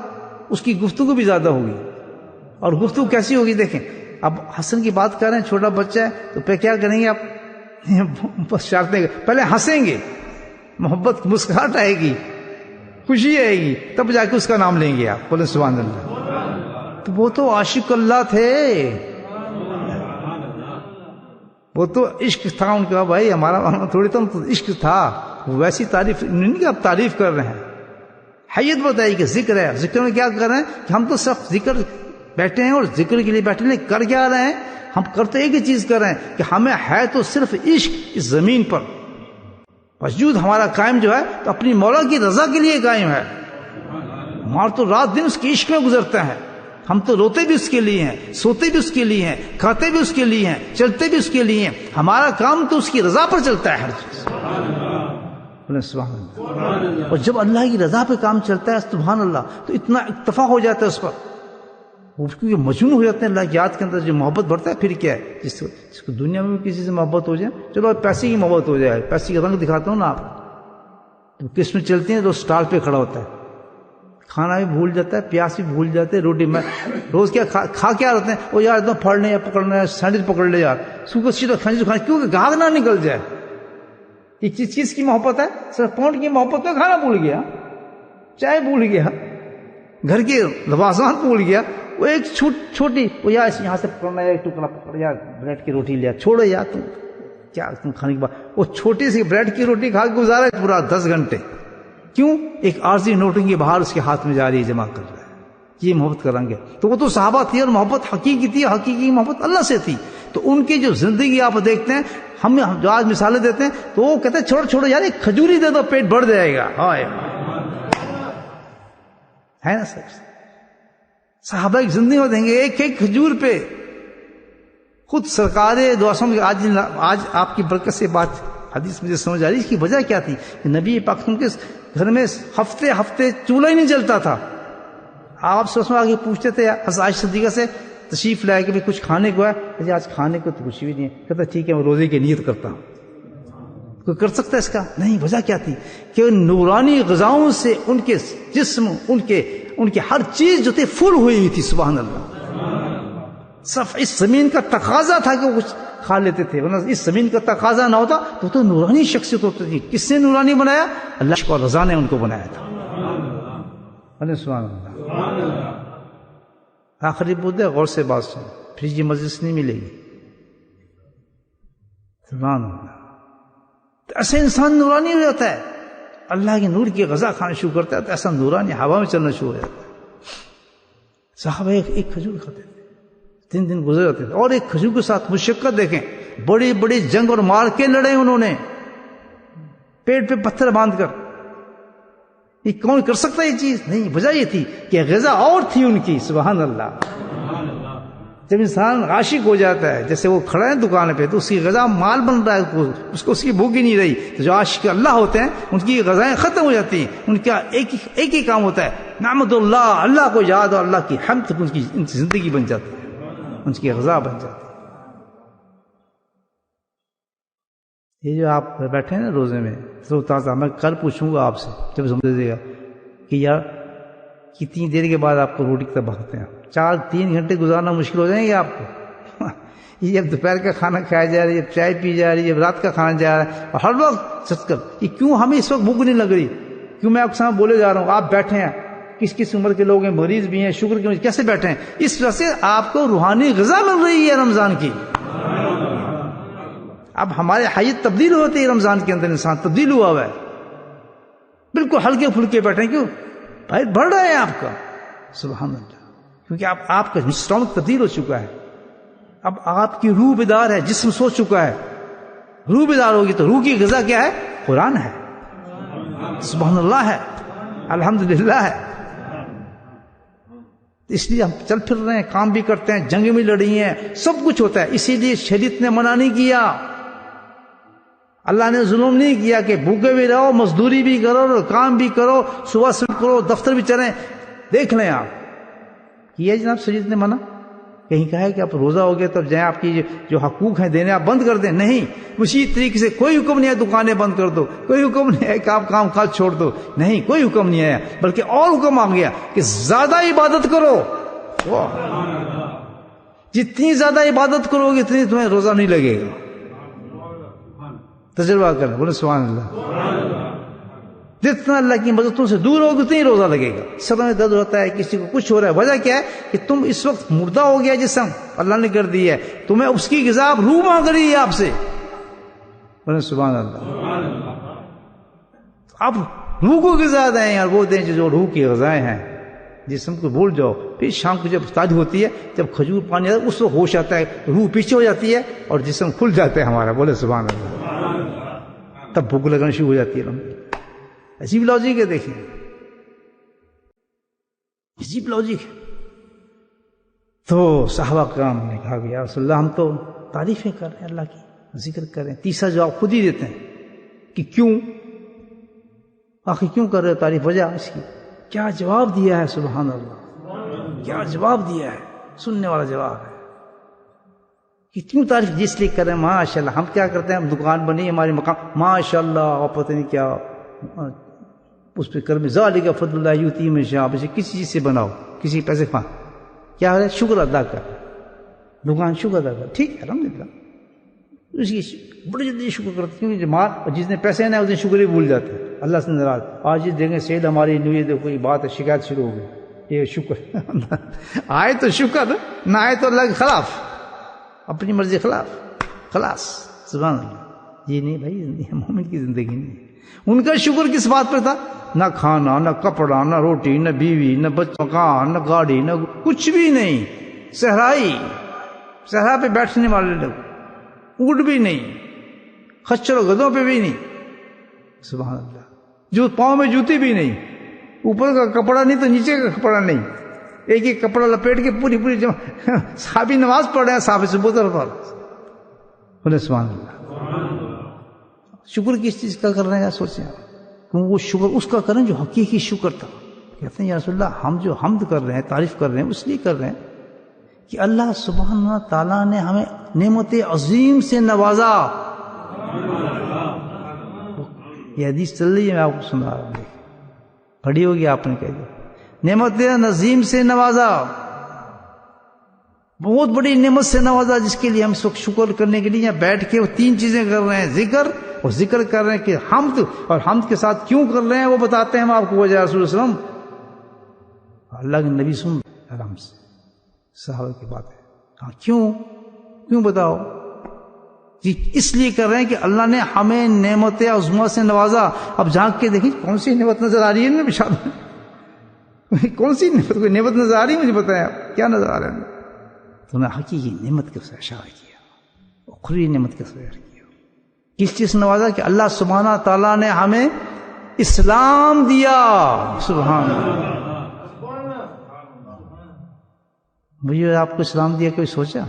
اس کی گفتگو بھی زیادہ ہوگی. اور گفتگو کیسی ہوگی دیکھیں, اب حسن کی بات کر رہے ہیں, چھوٹا بچہ ہے تو پہ کیا کریں گے آپ, بس شارتیں, پہلے ہنسیں گے, محبت مسکراہٹ آئے گی, خوشی آئے گی, تب جا کے اس کا نام لیں گے آپ. بولے سبحان اللہ. تو وہ تو عاشق اللہ تھے, وہ تو عشق تھا ان کا. بھائی ہمارا تھوڑی تو عشق تھا, ویسی تعریف نہیں کہ آپ تعریف کر رہے ہیں. حیت بتائی کہ ذکر ہے. ذکر میں کیا کر رہے ہیں کہ ہم تو صرف ذکر بیٹھے ہیں, اور ذکر کے لیے بیٹھے نہیں, کر کیا رہے ہیں, ہم کرتے ایک ہی چیز کر رہے ہیں کہ ہمیں ہے تو صرف عشق اس زمین پر. وجود ہمارا قائم جو ہے تو اپنی مولا کی رضا کے لیے قائم ہے. ہمارا تو رات دن اس کے عشق میں گزرتا ہے. ہم تو روتے بھی اس کے لیے ہیں, سوتے بھی اس کے لیے ہیں, کھاتے بھی اس کے لیے ہیں, چلتے بھی اس کے لیے ہیں. ہمارا کام تو اس کی رضا پر چلتا ہے ہر چیز. سبحان اللہ. اور جب اللہ کی رضا پہ کام چلتا ہے سبحان اللہ, تو اتنا اتفاق ہو جاتا ہے اس پر, کیونکہ مجنون ہو جاتے ہیں اللہ کی یاد کے اندر. جو محبت بڑھتا ہے پھر کیا ہے, جس کو دنیا میں بھی کسی سے محبت ہو جائے, چلو پیسے کی محبت ہو جائے, پیسے کا رنگ دکھاتا ہوں نا آپ, تو کس میں چلتے ہیں تو اسٹال پہ کھڑا ہوتا ہے, کھانا بھی بھول جاتا ہے, پیاس بھی بھول جاتے ہیں, روٹی میں روز کیا کھا کیا رہتے ہیں, وہ یار اتنا پھڑنے یا پکڑنا ہے, سینڈوچ پکڑ لے یار, سوکھا سیدھا کھانے کھانا, کیونکہ گاہک نہ نکل جائے. یہ چیز کی محبت ہے, صرف پونٹ کی محبت ہے. کھانا بھول گیا, چائے بھول گیا, گھر کے لوازمات بھول گیا, وہ ایک چھوٹی وہ یار یہاں سے پکڑنا, ایک ٹکڑا پکڑ یار, بریڈ کی روٹی لیا, چھوڑو یار تم کیا تم کھانے کے بعد وہ چھوٹی سی بریڈ کی روٹی کھا کے گزارا پورا 10 گھنٹے. کیوں؟ ایک عارضی نوٹوں کی بہار اس کے ہاتھ میں جا رہی ہے, جمع کر رہا ہے. یہ محبت کا رنگ ہے. تو وہ تو صحابہ تھی اور محبت حقیقی تھی, حقیقی محبت اللہ سے تھی. تو ان کی جو زندگی آپ دیکھتے ہیں, ہم جو آج مثالیں دیتے ہیں تو وہ کہتے ہیں چھوڑو چھوڑو یار ایک کھجوری دے دو پیٹ بڑھ جائے گا. ہائے ہے نا سر, صحابہ کی زندگی میں دیں گے ایک ایک کھجور پہ. خود سرکار دو عالم آج آپ کی برکت سے بات حدیث مجھے سمجھ آ رہی, اس کی وجہ کیا تھی کہ نبی پاک کے گھر میں ہفتے ہفتے چولہا ہی نہیں جلتا تھا. آپ سے آگے پوچھتے تھے عائشہ صدیقہ سے, تشریف لائے کہ کچھ کھانے کو ہے, جی آج کھانے کو تو کچھ بھی نہیں ہے. کہتا ٹھیک ہے میں روزے کی نیت کرتا ہوں. کوئی کر سکتا ہے اس کا نہیں. وجہ کیا تھی کہ نورانی غذاؤں سے ان کے جسم ان کے ہر چیز جو تھی فل ہوئی ہوئی تھی. سبحان اللہ. صرف اس زمین کا تقاضا تھا کہ وہ کچھ کھا لیتے تھے, ورنہ اس زمین کا تقاضا نہ ہوتا تو نورانی شخصیت ہوتی تھی. کس نے نورانی بنایا؟ اللہ کو رضا نے ان کو بنایا تھا. سبحان اللہ. آخری بودے غور سے بات سن, پھر یہ مجلس نہیں ملے گی. سبحان اللہ. ایسے انسان نورانی ہو جاتا ہے, اللہ کے نور کی غذا کھانا شروع کرتا ہے تو ایسا نورانی ہوا میں چلنا شروع ہو جاتا ہے. صحابہ ایک کھجور کھاتے تھے, 3 دن گزر جاتے تھے. اور ایک کھجور کے ساتھ مشقت دیکھیں, بڑی بڑی جنگ اور مار کے لڑے انہوں نے, پیٹ پہ پتھر باندھ کر. یہ کون کر سکتا ہے یہ چیز؟ نہیں. وجہ یہ تھی کہ غذا اور تھی ان کی. سبحان اللہ. جب انسان عاشق ہو جاتا ہے, جیسے وہ کھڑا ہے دکان پہ تو اس کی غذا مال بن رہا ہے, اس کو اس کی بھوک ہی نہیں رہی. تو جو عاشق اللہ ہوتے ہیں ان کی غذائیں ختم ہو جاتی ہیں. ان کا ایک ہی کام ہوتا ہے, نعمت اللہ, اللہ کو یاد اور اللہ کی حمد. ان کی زندگی بن جاتی ہے, ان کی غذا بن جاتی ہے. یہ جو آپ بیٹھے ہیں نا روزے میں تو تازہ, میں کل پوچھوں گا آپ سے جب سمجھ دے گا کہ یار کتنی دیر کے بعد آپ کو روٹی کی طرف بھاگتے ہیں. 4-3 گھنٹے گزارنا مشکل ہو جائیں گے آپ کو. یہ جب دوپہر کا کھانا کھایا جا رہا ہے, جب چائے پی جا رہی ہے, جب رات کا کھانا جا رہا ہے, اور ہر وقت چت کر یہ کیوں ہمیں اس وقت بھوک نہیں لگ رہی؟ کیوں میں آپ کے سامنے بولے جا رہا ہوں, آپ بیٹھے ہیں, کس عمر کے لوگ ہیں, مریض بھی ہیں, شوگر کے کیسے بیٹھے ہیں؟ اس وجہ سے آپ کو روحانی غذا مل رہی ہے رمضان کی. اب ہمارے حیت تبدیل ہوتے ہیں رمضان کے اندر, انسان تبدیل ہوا ہوا ہے, بالکل ہلکے پھلکے بیٹھے. کیوں بھائی بڑھ رہا ہے آپ کا. سبحان اللہ. کیونکہ آپ کا اسٹامک تبدیل ہو چکا ہے. اب آپ کی روح بیدار ہے, جسم سو چکا ہے. روح بیدار ہوگی تو روح کی غذا کیا ہے؟ قرآن ہے, سبحان اللہ ہے, الحمدللہ ہے. اس لیے ہم چل پھر رہے ہیں, کام بھی کرتے ہیں, جنگ بھی لڑی ہیں, سب کچھ ہوتا ہے. اسی لیے شریعت نے منع نہیں کیا, اللہ نے ظلم نہیں کیا کہ بھوکے بھی رہو, مزدوری بھی کرو, کام بھی کرو, صبح سے کرو, دفتر بھی چلیں. دیکھ لیں آپ کیا جناب شریعت نے منع. کہیں کہا ہے کہ آپ روزہ ہو گئے تب جائیں آپ کی جو حقوق ہیں دینے آپ بند کر دیں. نہیں, اسی طریقے سے کوئی حکم نہیں ہے دکانیں بند کر دو, کوئی حکم نہیں ہے کہ آپ کام کاج چھوڑ دو. نہیں, کوئی حکم نہیں آیا, بلکہ اور حکم آ گیا کہ زیادہ عبادت کرو. جتنی زیادہ عبادت کرو گے اتنی تمہیں روزہ نہیں لگے گا. تجربہ کریں, بولے سبحان اللہ. جتنا اللہ کی مددوں سے دور ہوگی اتنی روزہ لگے گا. سر میں درد ہوتا ہے, کسی کو کچھ ہو رہا ہے, وجہ کیا ہے کہ تم اس وقت مردہ ہو گیا جسم, اللہ نے کر دی ہے, تمہیں اس کی غذا روح مانگ رہی ہے آپ سے. بولے سبحان اللہ. اب روح کو غذا دیں اور وہ دیں جو روح کی غذائیں ہیں. جسم کو بھول جاؤ, پھر شام کو جب افطاری ہوتی ہے, جب کھجور پانی آتا ہے اس وقت ہوش آتا ہے, روح پیچھے ہو جاتی ہے اور جسم کھل جاتا ہے ہمارا. بولے سبحان اللہ. تب بھوک لگنا شروع ہو جاتی ہے. عجیب لاجک ہے, دیکھیں عجیب لاجک ہے. تو صحابہ کرام نے کہا کہ یا رسول اللہ ہم تو تعریفیں کر رہے ہیں, اللہ کی ذکر کر رہے ہیں. تیسرا جواب خود ہی دیتے ہیں کہ کیوں, آخر کیوں کر رہے ہو تعریف, وجہ اس کی. کیا جواب دیا ہے, سبحان اللہ, کیا جواب دیا ہے, سننے والا جواب ہے کہ کیوں تعریف جس لیے کر رہے ہیں. ماشاء اللہ, ہم کیا کرتے ہیں, ہم دکان بنی ہماری مقام, ماشاء اللہ, اور پتہ نہیں کیا اس پہ کرم ذالک فضل اللہ یؤتی من یشاء. اسے کسی چیز سے بناؤ, کسی پیسے کھا, کیا ہے, شکر ادا کر, دکان شکر ادا کر. ٹھیک ہے, الحمدللہ, اس کی بڑی جلدی شکر کرتے, کیونکہ مال اور جس نے پیسے نہ اس نے شکر ہی بھول جاتے ہیں, اللہ سے ناراض. آج یہ دیکھیں سیل ہماری نہیں, دیکھو کوئی بات ہے, شکایت شروع ہو گئی, یہ شکر آئے تو شکر, نہ آئے تو اللہ کے خلاف, اپنی مرضی خلاف, خلاص. سبحان اللہ. یہ نہیں بھائی, مومن کی زندگی نہیں. ان کا شکر کس بات پر تھا؟ نہ کھانا، نہ کپڑا، نہ روٹی، نہ بیوی، نہ بچہ، مکان، نہ گاڑی، نہ کچھ بھی نہیں، صحرا پہ بیٹھنے والے لوگ، اونٹ بھی نہیں، خچر و گدھوں پہ بھی نہیں، سبحان اللہ، جو پاؤں میں جوتی بھی نہیں، اوپر کا کپڑا نہیں تو نیچے کا کپڑا نہیں، ایک ایک کپڑا لپیٹ کے پوری جمع صحابی نماز پڑھ رہے ہیں صحابی سے بوتر پر، بولے سبحان اللہ۔ شکر کس چیز کا کر رہے ہیں سوچیں، وہ شکر اس کا کریں جو حقیقی شکر تھا۔ کہتے ہیں یا رسول اللہ ہم جو حمد کر رہے ہیں، تعریف کر رہے ہیں، اس لیے کر رہے ہیں کہ اللہ سبحانہ تعالیٰ نے ہمیں نعمت عظیم سے نوازا۔ یہ حدیث چل رہی ہے، میں آپ کو سنا رہا ہوں، پڑھی ہوگی آپ نے، کہہ دیا نعمت عظیم سے نوازا، بہت بڑی نعمت سے نوازا، جس کے لیے ہم اس وقت شکر کرنے کے لیے یہاں بیٹھ کے وہ تین چیزیں کر رہے ہیں، ذکر، اور ذکر کر رہے ہیں کہ حمد، اور حمد کے ساتھ کیوں کر رہے ہیں وہ بتاتے ہیں ہم آپ کو وجہ رسول اللہ علیہ وسلم۔ اللہ کے نبی سن آرام سے، صحابہ کی بات ہے، ہاں کیوں بتاؤ؟ جی اس لیے کر رہے ہیں کہ اللہ نے ہمیں نعمت عظمیٰ سے نوازا۔ اب جھانک کے دیکھیں کون سی نعمت نظر آ رہی ہے نا بشاد، کون سی نعمت، کوئی نعمت نظر آ رہی ہے؟ مجھے بتایا کیا نظر آ رہا ہے؟ تو نے حقیقی نعمت کے اشارہ کیا، اخروی نعمت کے اشارہ کیا۔ کس چیز سے نوازا؟ کہ اللہ سبحانہ تعالیٰ نے ہمیں اسلام دیا، سبحان اللہ۔ مجھے آپ کو اسلام دیا، کوئی سوچا؟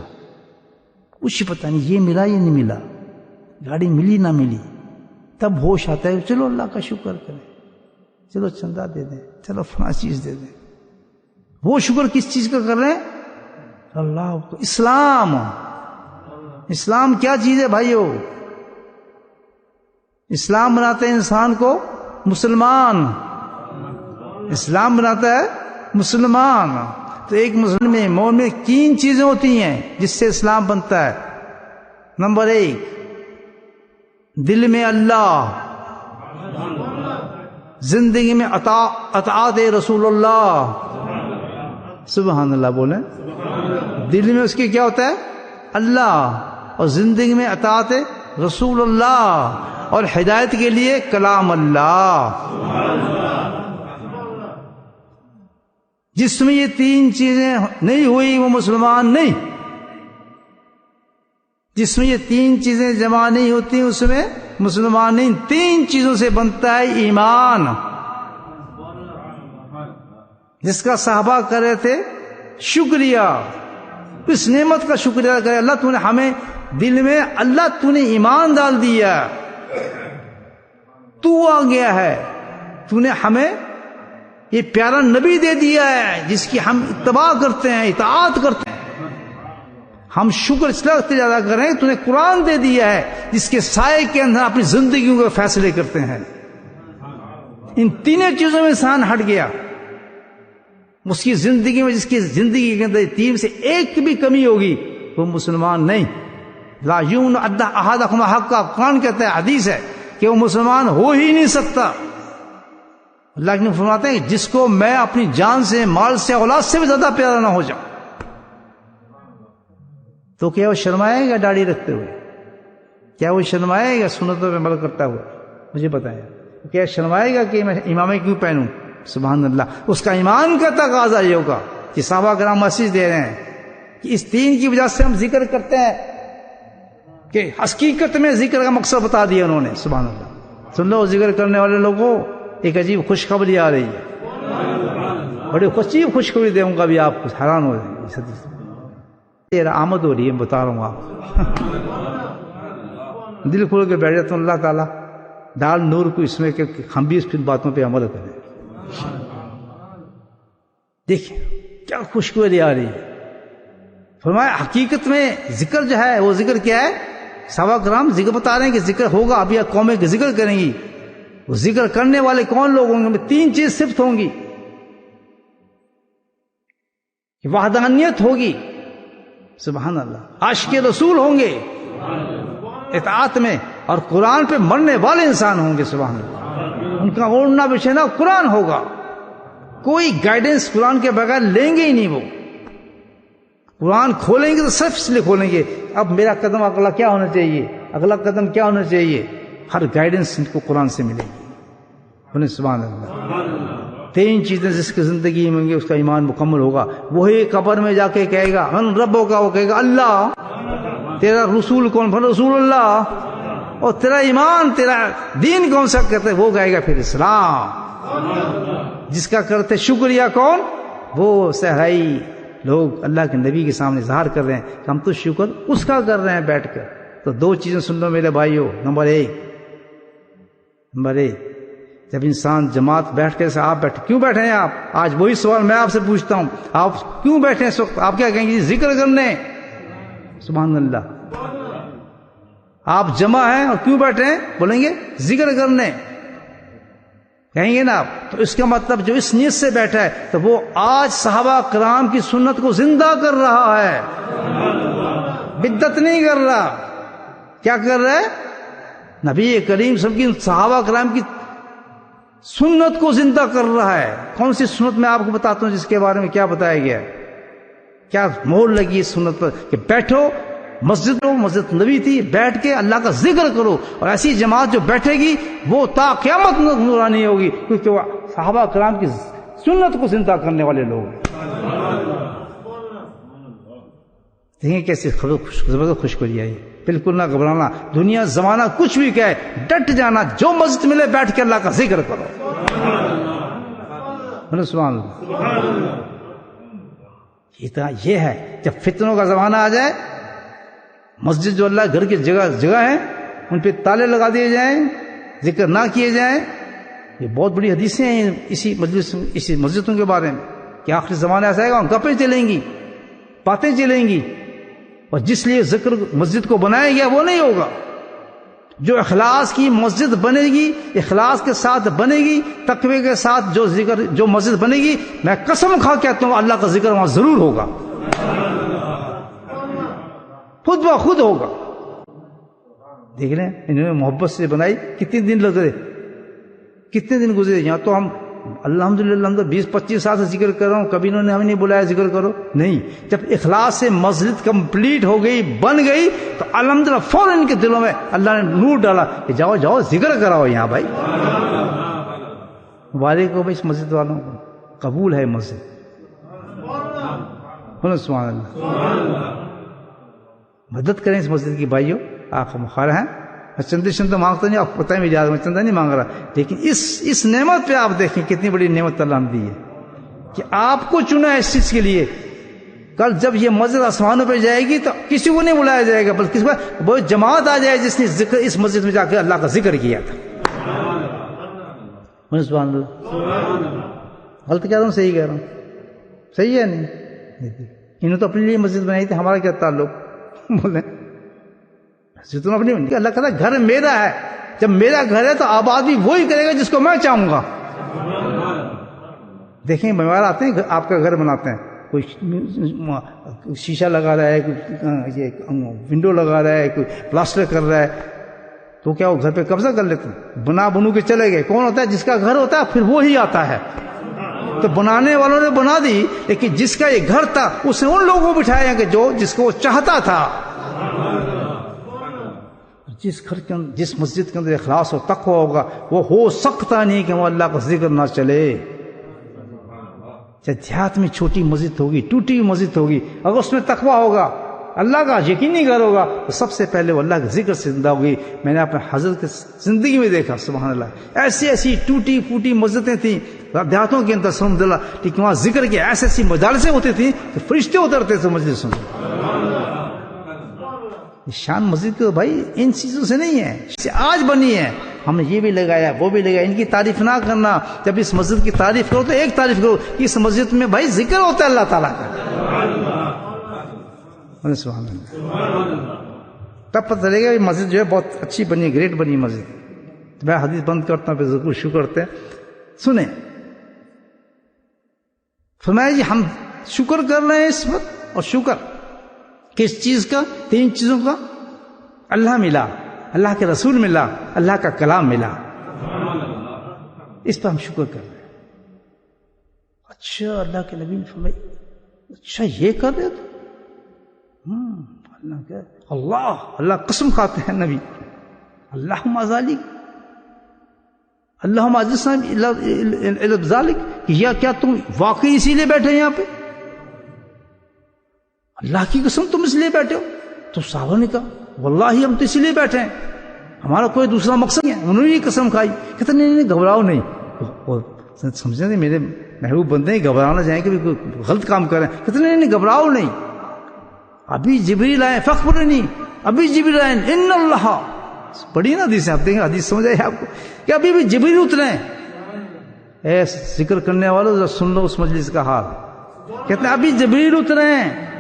کچھ پتہ نہیں یہ ملا یا نہیں ملا، گاڑی ملی نہ ملی، تب ہوش آتا ہے چلو اللہ کا شکر کریں، چلو چندہ دے دیں، چلو فلاں چیز دے دیں۔ وہ شکر کس چیز کا کر رہے ہیں؟ اللہ کو۔ اسلام کیا چیز ہے بھائیو؟ اسلام بناتا ہے انسان کو مسلمان، اسلام بناتا ہے مسلمان۔ تو ایک مسلمان میں مومن میں تین چیزیں ہوتی ہیں جس سے اسلام بنتا ہے۔ نمبر 1 دل میں اللہ، زندگی میں اطاعت رسول اللہ، سبحان اللہ بولیں۔ دل میں اس کے کیا ہوتا ہے؟ اللہ، اور زندگی میں اطاعت رسول اللہ، اور ہدایت کے لیے کلام اللہ۔ جس میں یہ تین چیزیں نہیں ہوئی وہ مسلمان نہیں، جس میں یہ تین چیزیں جمع نہیں ہوتی اس میں مسلمان نہیں۔ تین چیزوں سے بنتا ہے ایمان، جس کا صحابہ کر رہے تھے شکریہ، اس نعمت کا شکریہ کرے اللہ تو نے ہمیں دل میں، اللہ تو نے ایمان ڈال دیا، تو آ گیا ہے، تو نے ہمیں یہ پیارا نبی دے دیا ہے جس کی ہم اتباع کرتے ہیں، اطاعت کرتے ہیں۔ ہم شکر اس لیے زیادہ کر رہے ہیں تو نے قرآن دے دیا ہے جس کے سائے کے اندر اپنی زندگیوں کے فیصلے کرتے ہیں۔ ان تینوں چیزوں میں انسان ہٹ گیا، اس کی زندگی میں، جس کی زندگی کے اندر تین سے ایک بھی کمی ہوگی وہ مسلمان نہیں۔ لا یؤمن احدکم حقا، قرآن کہتا ہے، حدیث ہے کہ وہ مسلمان ہو ہی نہیں سکتا۔ اللہ نے فرماتے ہیں کہ جس کو میں اپنی جان سے، مال سے، اولاد سے بھی زیادہ پیارا نہ ہو جاؤں تو کیا وہ شرمائے گا داڑھی رکھتے ہوئے؟ کیا وہ شرمائے گا سنتوں پہ عمل کرتا ہوا؟ مجھے بتائیں، کیا شرمائے گا کہ میں امامے کیوں پہنوں؟ سبحان اللہ۔ اس کا ایمان کا تقاضا یہ ہوگا کہ صحابہ کرام مسیج دے رہے ہیں کہ اس تین کی وجہ سے ہم ذکر کرتے ہیں، کہ حقیقت میں ذکر کا مقصد بتا دیا انہوں نے۔ سبحان اللہ۔ سن لو، ذکر کرنے والے لوگوں ایک عجیب خوشخبری آ رہی ہے، بڑی عجیب خوشخبری دوں گا، بھی آپ کچھ حیران ہو جائیں گے۔ تیرا آمد ہو رہی ہے، بتا رہا ہوں آپ، دل کھول کے بیٹھ جاتا ہوں، اللہ تعالیٰ ڈال نور کو اس میں کہ ہم بھی اس باتوں پہ عمل کریں۔ دیکھیں کیا خوشخبری آ رہی ہے۔ فرمایا حقیقت میں ذکر جو ہے وہ ذکر کیا ہے؟ صحابہ کرام ذکر بتا رہے ہیں کہ ذکر ہوگا، ابھی قومیں کے ذکر کریں گی۔ وہ ذکر کرنے والے کون لوگ ہوں گے؟ تین چیز صفت ہوں گی، وحدانیت ہوگی، سبحان اللہ، عاشق رسول ہوں گے اطاعت میں، اور قرآن پہ مرنے والے انسان ہوں گے، سبحان اللہ۔ ان کا اوڑھنا بچھنا قرآن ہوگا، کوئی گائیڈنس قرآن کے بغیر لیں گے ہی نہیں۔ وہ قرآن کھولیں گے تو صرف اس لیے کھولیں گے اب میرا قدم اگلا کیا ہونا چاہیے، اگلا قدم کیا ہونا چاہیے، ہر گائیڈنس ان کو قرآن سے ملے گی. بولے سبحان اللہ. 3 چیزیں جس کی زندگی میں گی اس کا ایمان مکمل ہوگا. وہی قبر میں جا کے کہے گا من ربوں کا، وہ کہے گا اللہ. تیرا رسول کون؟ پھر رسول اللہ. اور تیرا ایمان، تیرا دین کون سا کہتے؟ وہ کہے گا پھر اسلام. جس کا کرتے شکریہ کون؟ وہ صحرائی لوگ اللہ کے نبی کے سامنے اظہار کر رہے ہیں کہ ہم تو شکر اس کا کر رہے ہیں بیٹھ کر. تو 2 چیزیں سن لو میرے بھائیوں. نمبر 1 جب انسان جماعت بیٹھ کے آپ بیٹھے، کیوں بیٹھے ہیں آپ؟ آج وہی سوال میں آپ سے پوچھتا ہوں، آپ کیوں بیٹھے ہیں اس وقت؟ آپ کیا کہیں گے؟ ذکر کرنے. سبحان اللہ. آپ جمع ہیں اور کیوں بیٹھے ہیں؟ بولیں گے ذکر کرنے، کہیں گے نا آپ. تو اس کا مطلب جو اس نیت سے بیٹھا ہے تو وہ آج صحابہ کرام کی سنت کو زندہ کر رہا ہے، بدعت نہیں کر رہا. کیا کر رہا ہے؟ نبی کریم صلی اللہ علیہ وسلم کی صحابہ کرام کی سنت کو زندہ کر رہا ہے. کون سی سنت میں آپ کو بتاتا ہوں جس کے بارے میں کیا بتایا گیا ہے، کیا مہر لگی اس سنت پر کہ بیٹھو مسجد نبی تھی، بیٹھ کے اللہ کا ذکر کرو. اور ایسی جماعت جو بیٹھے گی وہ تا قیامت نورانی ہوگی، کیونکہ وہ صحابہ کرام کی سنت کو زندہ کرنے والے لوگ ہیں. دیکھیں کیسے زبردست خوشخبری ہے. بالکل نہ گھبرانا، دنیا زمانہ کچھ بھی کہے ڈٹ جانا. جو مسجد ملے بیٹھ کے اللہ کا ذکر کرو. سبحان اللہ. یہ ہے جب فتنوں کا زمانہ آ جائے، مسجد جو اللہ گھر کی جگہ ہے ان پہ تالے لگا دیے جائیں، ذکر نہ کیے جائیں. یہ بہت بڑی حدیثیں ہیں اسی مسجدوں کے بارے میں کہ آخری زمانے ایسا آئے گا گپیں چلیں گی، باتیں چلیں گی. اور جس لیے ذکر مسجد کو بنایا گیا وہ نہیں ہوگا. جو اخلاص کی مسجد بنے گی، اخلاص کے ساتھ بنے گی، تقوی کے ساتھ جو مسجد بنے گی، میں قسم کھا کہتا ہوں اللہ کا ذکر وہاں ضرور ہوگا، خود بخود ہوگا. دیکھ لیں انہوں نے محبت سے بنائی، کتنے دن لگ رہے، کتنے دن گزرے. یہاں تو ہم الحمدللہ 20-25 سال سے ذکر کر رہا ہوں، کبھی انہوں نے ہمیں نہیں بلایا ذکر کرو، نہیں. جب اخلاص سے مسجد کمپلیٹ ہو گئی، بن گئی، تو الحمدللہ فوراً ان کے دلوں میں اللہ نے نور ڈالا کہ جاؤ ذکر کراؤ یہاں. بھائی مبارک ہو بھائی اس مسجد والوں کو، قبول ہے مسجد. سبحان اللہ. مدد کریں اس مسجد کی بھائیوں. آپ مخار ہیں، چندے مانگتا نہیں، آپ پتہ ہی مجھے میں چندہ نہیں مانگ رہا، لیکن اس نعمت پہ آپ دیکھیں کتنی بڑی نعمت اللہ نے دی ہے کہ آپ کو چنا ہے اس چیز کے لیے. کل جب یہ مسجد آسمانوں پہ جائے گی تو کسی کو نہیں بلایا جائے گا، بلکہ وہ جماعت آ جائے جس نے اس مسجد میں جا کے اللہ کا ذکر کیا تھا. سبحان اللہ. غلط کہہ رہا ہوں صحیح کہہ رہا ہوں؟ صحیح ہے نہیں؟ انہوں تو اپنے لیے مسجد بنائی تھی، ہمارا کیا تعلق؟ بولے مسجد اپنی بنی. اللہ کہتا ہے گھر میرا ہے، جب میرا گھر ہے تو آباد بھی وہی کرے گا جس کو میں چاہوں گا. دیکھیں بیمار آتے ہیں آپ کا گھر بناتے ہیں، کوئی شیشہ لگا رہا ہے، کوئی ونڈو لگا رہا ہے، کوئی پلاسٹر کر رہا ہے، تو کیا وہ گھر پہ قبضہ کر لیتے ہیں؟ بنو کے چلے گئے. کون ہوتا ہے؟ جس کا گھر ہوتا ہے پھر وہی آتا ہے. تو بنانے والوں نے بنا دی، لیکن جس کا یہ گھر تھا اس نے ان لوگوں کو بٹھایا کہ جس کو وہ چاہتا تھا. جس مسجد کے اندر اخلاص و تقوی ہوگا وہ ہو سکتا نہیں کہ وہ اللہ کا ذکر نہ چلے. چاہے دیہات میں چھوٹی مسجد ہوگی، ٹوٹی ہوئی مسجد ہوگی، اگر اس میں تقوی ہوگا، اللہ کا یقینی گھر ہوگا، تو سب سے پہلے وہ اللہ کے ذکر سے زندہ ہوگی. میں نے اپنے حضرت کی زندگی میں دیکھا سبحان اللہ، ایسی ٹوٹی پھوٹی مسجدیں تھیں دیہاتوں کے اندر الحمد للہ، لیکن وہاں ذکر کی ایسی مجالسیں ہوتی تھیں کہ فرشتے اترتے تھے مجلسوں میں. شان مسجد کے بھائی ان چیزوں سے نہیں ہے، آج بنی ہے. ہم نے یہ بھی لگایا وہ بھی لگایا، ان کی تعریف نہ کرنا. جب اس مسجد کی تعریف کرو تو ایک تعریف کرو کہ اس مسجد میں بھائی ذکر ہوتا ہے اللہ تعالیٰ کا. سبحان اللہ. تب پتہ چلے گا یہ مسجد جو ہے بہت اچھی بنی، گریٹ بنی مسجد. میں حدیث بند کرتا ہوں پھر ضرور شروع کرتے ہیں. سنیں فرمایا جی ہم شکر کر رہے ہیں اس وقت، اور شکر کس چیز کا؟ 3 چیزوں کا. اللہ ملا، اللہ کے رسول ملا، اللہ کا کلام ملا، اس پر ہم شکر کر رہے ہیں. اچھا اللہ کے نبی نے فرمایا اچھا یہ کر رہے تو اللہ قسم کھاتے ہیں نبی، اللہم ذالک، اللہم اجلسنا الی ذالک، کہ یا کیا تم واقعی اسی لیے بیٹھے یہاں پہ؟ اللہ کی قسم تم اس لیے بیٹھے ہو؟ تو صحابہ نے کہا واللہ ہم تو اسی لیے بیٹھے ہیں، ہمارا کوئی دوسرا مقصد نہیں ہے۔ انہوں نے یہ قسم کھائی، کہتے نہیں گھبراؤ نہیں، سمجھے نہیں میرے محبوب بندے گھبرانا چاہیں کہ کوئی غلط کام کریں، کہتے نہیں گھبراؤ نہیں، ابھی جبریل آئے فخبرنی، ابھی جبریل آئے ان اللہ، پڑھی نا حدیث، آپ دیکھیں حدیث سمجھ آئے آپ کو کہ ابھی بھی جبریل اترے ہیں۔ اے ذکر کرنے والوں ذرا سن لو اس مجلس کا حال، کہتے ہیں ابھی جبریل اترے ہیں۔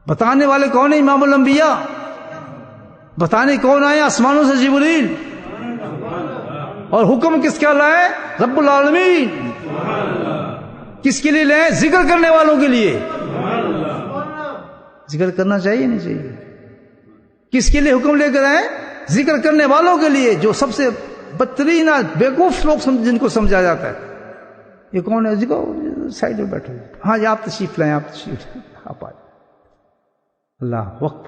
بتانے والے کون ہیں؟ امام الانبیاء۔ بتانے کون آئے؟ آسمانوں سے جبریل۔ اور حکم کس کا لائے؟ رب العالمین۔ کس کے لیے لائے؟ ذکر کرنے والوں کے لیے۔ ذکر کرنا چاہیے نہیں چاہیے؟ کس کے لیے حکم لے کر آئے؟ ذکر کرنے والوں کے لیے، جو سب سے بدترین بیوقوف لوگ جن کو سمجھا جاتا ہے۔ یہ کون ہے؟ ذکر سائڈ میں بیٹھے، ہاں جی آپ تشریف لائیں، آپ تشریف لائیں، آپ آئے۔ اللہ وقت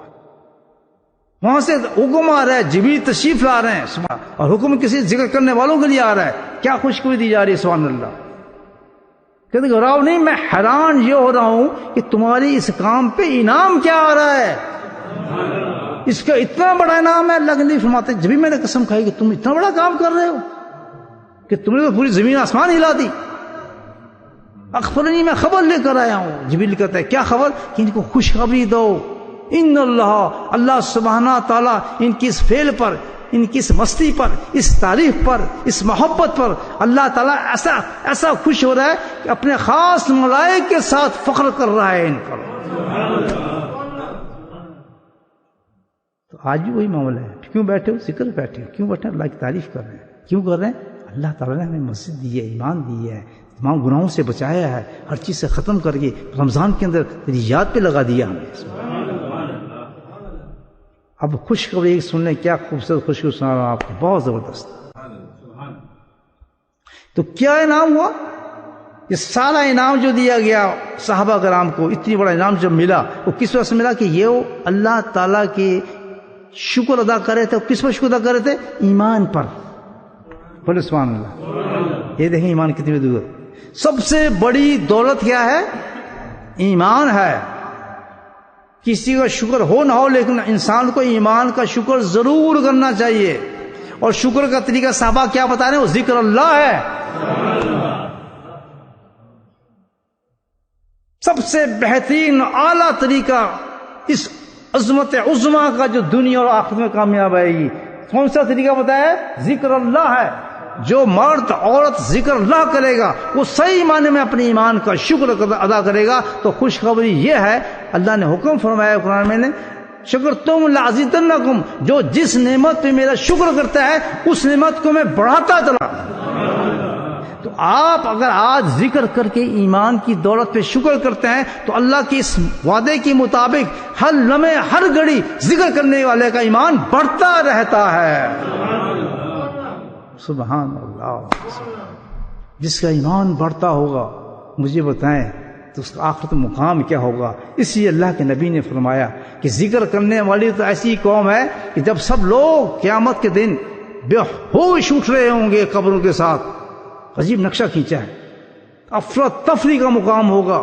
وہاں سے حکم آ رہا ہے، جبریل تشریف لا رہے ہیں، اور حکم کسی ذکر کرنے والوں کے لیے آ رہا ہے۔ کیا خوشخبری دی جا رہی ہے؟ سبحان اللہ۔ کہتے گھبراؤ نہیں، میں حیران یہ ہو رہا ہوں کہ تمہاری اس کام پہ انعام کیا آ رہا ہے، اس کا اتنا بڑا انعام ہے۔ اللہ کے نبی فرماتے جب بھی میں نے قسم کھائی کہ تم اتنا بڑا کام کر رہے ہو کہ تم نے تو پوری زمین آسمان ہلا دی۔ اخبرنی، میں خبر لے کر آیا ہوں۔ جبریل کہتا ہے کیا خبر؟ کہ ان کو خوشخبری دو، ان اللہ سبحانہ تعالیٰ ان کی اس فعل پر، ان کی اس مستی پر، اس تعریف پر، اس محبت پر اللہ تعالیٰ ایسا خوش ہو رہا ہے کہ اپنے خاص ملائکہ کے ساتھ فخر کر رہا ہے ان پر۔ تو آج بھی وہی معاملہ ہے۔ کیوں بیٹھے ہو؟ ذکر بیٹھے ہو۔ کیوں بیٹھے؟ اللہ کی تعریف کر رہے ہیں۔ کیوں کر رہے ہیں؟ اللہ تعالیٰ نے ہمیں مسجد دی ہے، ایمان دی ہے، تمام گناہوں سے بچایا ہے، ہر چیز سے ختم کر کے رمضان کے اندر تیری یاد پہ لگا دیا ہمیں۔ اب خوشخبری سن لیں، کیا خوبصورت خوشخبری سنا رہا ہوں آپ کو، بہت زبردست۔ تو کیا انعام ہوا؟ یہ سارا انعام جو دیا گیا صحابہ کرام کو، اتنی بڑا انعام جب ملا، وہ کس وجہ سے ملا؟ کہ یہ اللہ تعالیٰ کے شکر ادا کر رہے تھے۔ کس پر شکر ادا کر رہے تھے؟ ایمان پر۔ بولے سبحان اللہ۔ یہ دیکھیں ایمان کتنی دور۔ سب سے بڑی دولت کیا ہے؟ ایمان ہے۔ کسی کا شکر ہو نہ ہو، لیکن انسان کو ایمان کا شکر ضرور کرنا چاہیے۔ اور شکر کا طریقہ صحابہ کیا بتا رہے ہیں؟ وہ ذکر اللہ ہے۔ سب سے بہترین اعلیٰ طریقہ اس عظمت عظما کا جو دنیا اور آخرت میں کامیاب آئے گی، کون سا طریقہ بتایا؟ ذکر اللہ ہے۔ جو مرد عورت ذکر اللہ کرے گا، وہ صحیح معنی میں اپنے ایمان کا شکر ادا کرے گا۔ تو خوشخبری یہ ہے، اللہ نے حکم فرمایا قرآن میں نے، شکر تم لازیدنکم، جو جس نعمت پہ میرا شکر کرتا ہے اس نعمت کو میں بڑھاتا چلا۔ تو آپ اگر آج ذکر کر کے ایمان کی دولت پہ شکر کرتے ہیں تو اللہ کے اس وعدے کے مطابق ہر لمحے ہر گھڑی ذکر کرنے والے کا ایمان بڑھتا رہتا ہے۔ سبحان اللہ۔ جس کا ایمان بڑھتا ہوگا، مجھے بتائیں تو اس کا آخرت مقام کیا ہوگا۔ اس لیے اللہ کے نبی نے فرمایا کہ ذکر کرنے والی تو ایسی قوم ہے کہ جب سب لوگ قیامت کے دن بے ہوش اٹھ رہے ہوں گے قبروں کے ساتھ، عجیب نقشہ کھینچا ہے، افراتفری کا مقام ہوگا،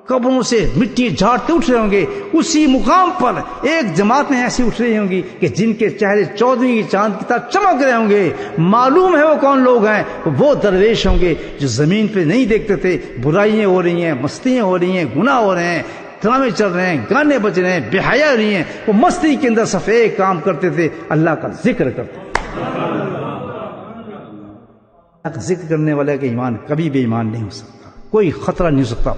قبروں سے مٹی جھاڑتے اٹھ رہے ہوں گے، اسی مقام پر ایک جماعتیں ایسی اٹھ رہی ہوں گی کہ جن کے چہرے 14ویں کی چاند کی طرح چمک رہے ہوں گے۔ معلوم ہے وہ کون لوگ ہیں؟ وہ درویش ہوں گے جو زمین پہ نہیں دیکھتے تھے، برائیاں ہو رہی ہیں، مستیاں ہو رہی ہیں، گناہ ہو رہے ہیں، ڈرامے چل رہے ہیں، گانے بج رہے ہیں، بے حیا ہو رہی ہیں۔ وہ مستی کے اندر صرف ایک کام کرتے تھے، اللہ کا ذکر کرتے تھے۔ اللہ کا ذکر کرنے والے کا ایمان کبھی بے ایمان نہیں ہو سکتا، کوئی خطرہ نہیں ہو سکتا۔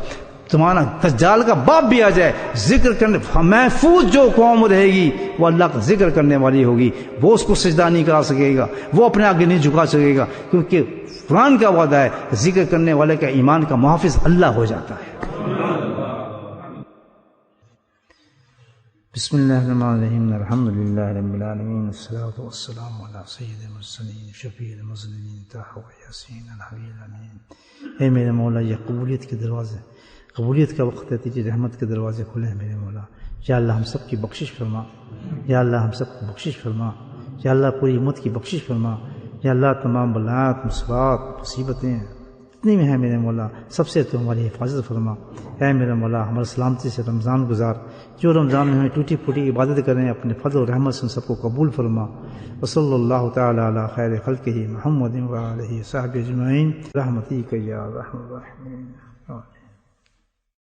تمہارا دجال کا باپ بھی آ جائے، ذکر کرنے محفوظ جو قوم رہے گی وہ اللہ کا ذکر کرنے والی ہوگی، وہ اس کو سجدہ نہیں کرا سکے گا، وہ اپنے آگے نہیں جھکا سکے گا، کیونکہ قرآن کا وعدہ ہے ذکر کرنے والے کا ایمان کا محافظ اللہ ہو جاتا ہے۔ بسم اللہ الرحمن الرحیم الحمد للہ رب العالمین والصلاة والسلام علی سید المرسلین شفیع المذنبین طہ و یاسین الحبیب الامین۔ اے میرے مولا، یہ قبولیت کے دروازے، قبولیت کا وقت ہے، تیری رحمت کے دروازے کھلے ہیں میرے مولا۔ یا اللہ ہم سب کی بخشش فرما، یا اللہ ہم سب کو بخشش فرما، یا اللہ پوری امت کی بخشش فرما، یا اللہ تمام بلایات مصیبات مصیبتیں جتنی بھی ہیں میرے مولا سب سے تو ہماری حفاظت فرما۔ اے میرے مولا ہمارے سلامتی سے رمضان گزار، جو رمضان میں ہمیں ٹوٹی پھوٹی عبادت کریں اپنے فضل و رحمت سے سب کو قبول فرما۔ وصلی اللہ تعالی علی خیر خلقہ محمد و آلہ وصحبہ اجمعین برحمتک یا ارحم الراحمین۔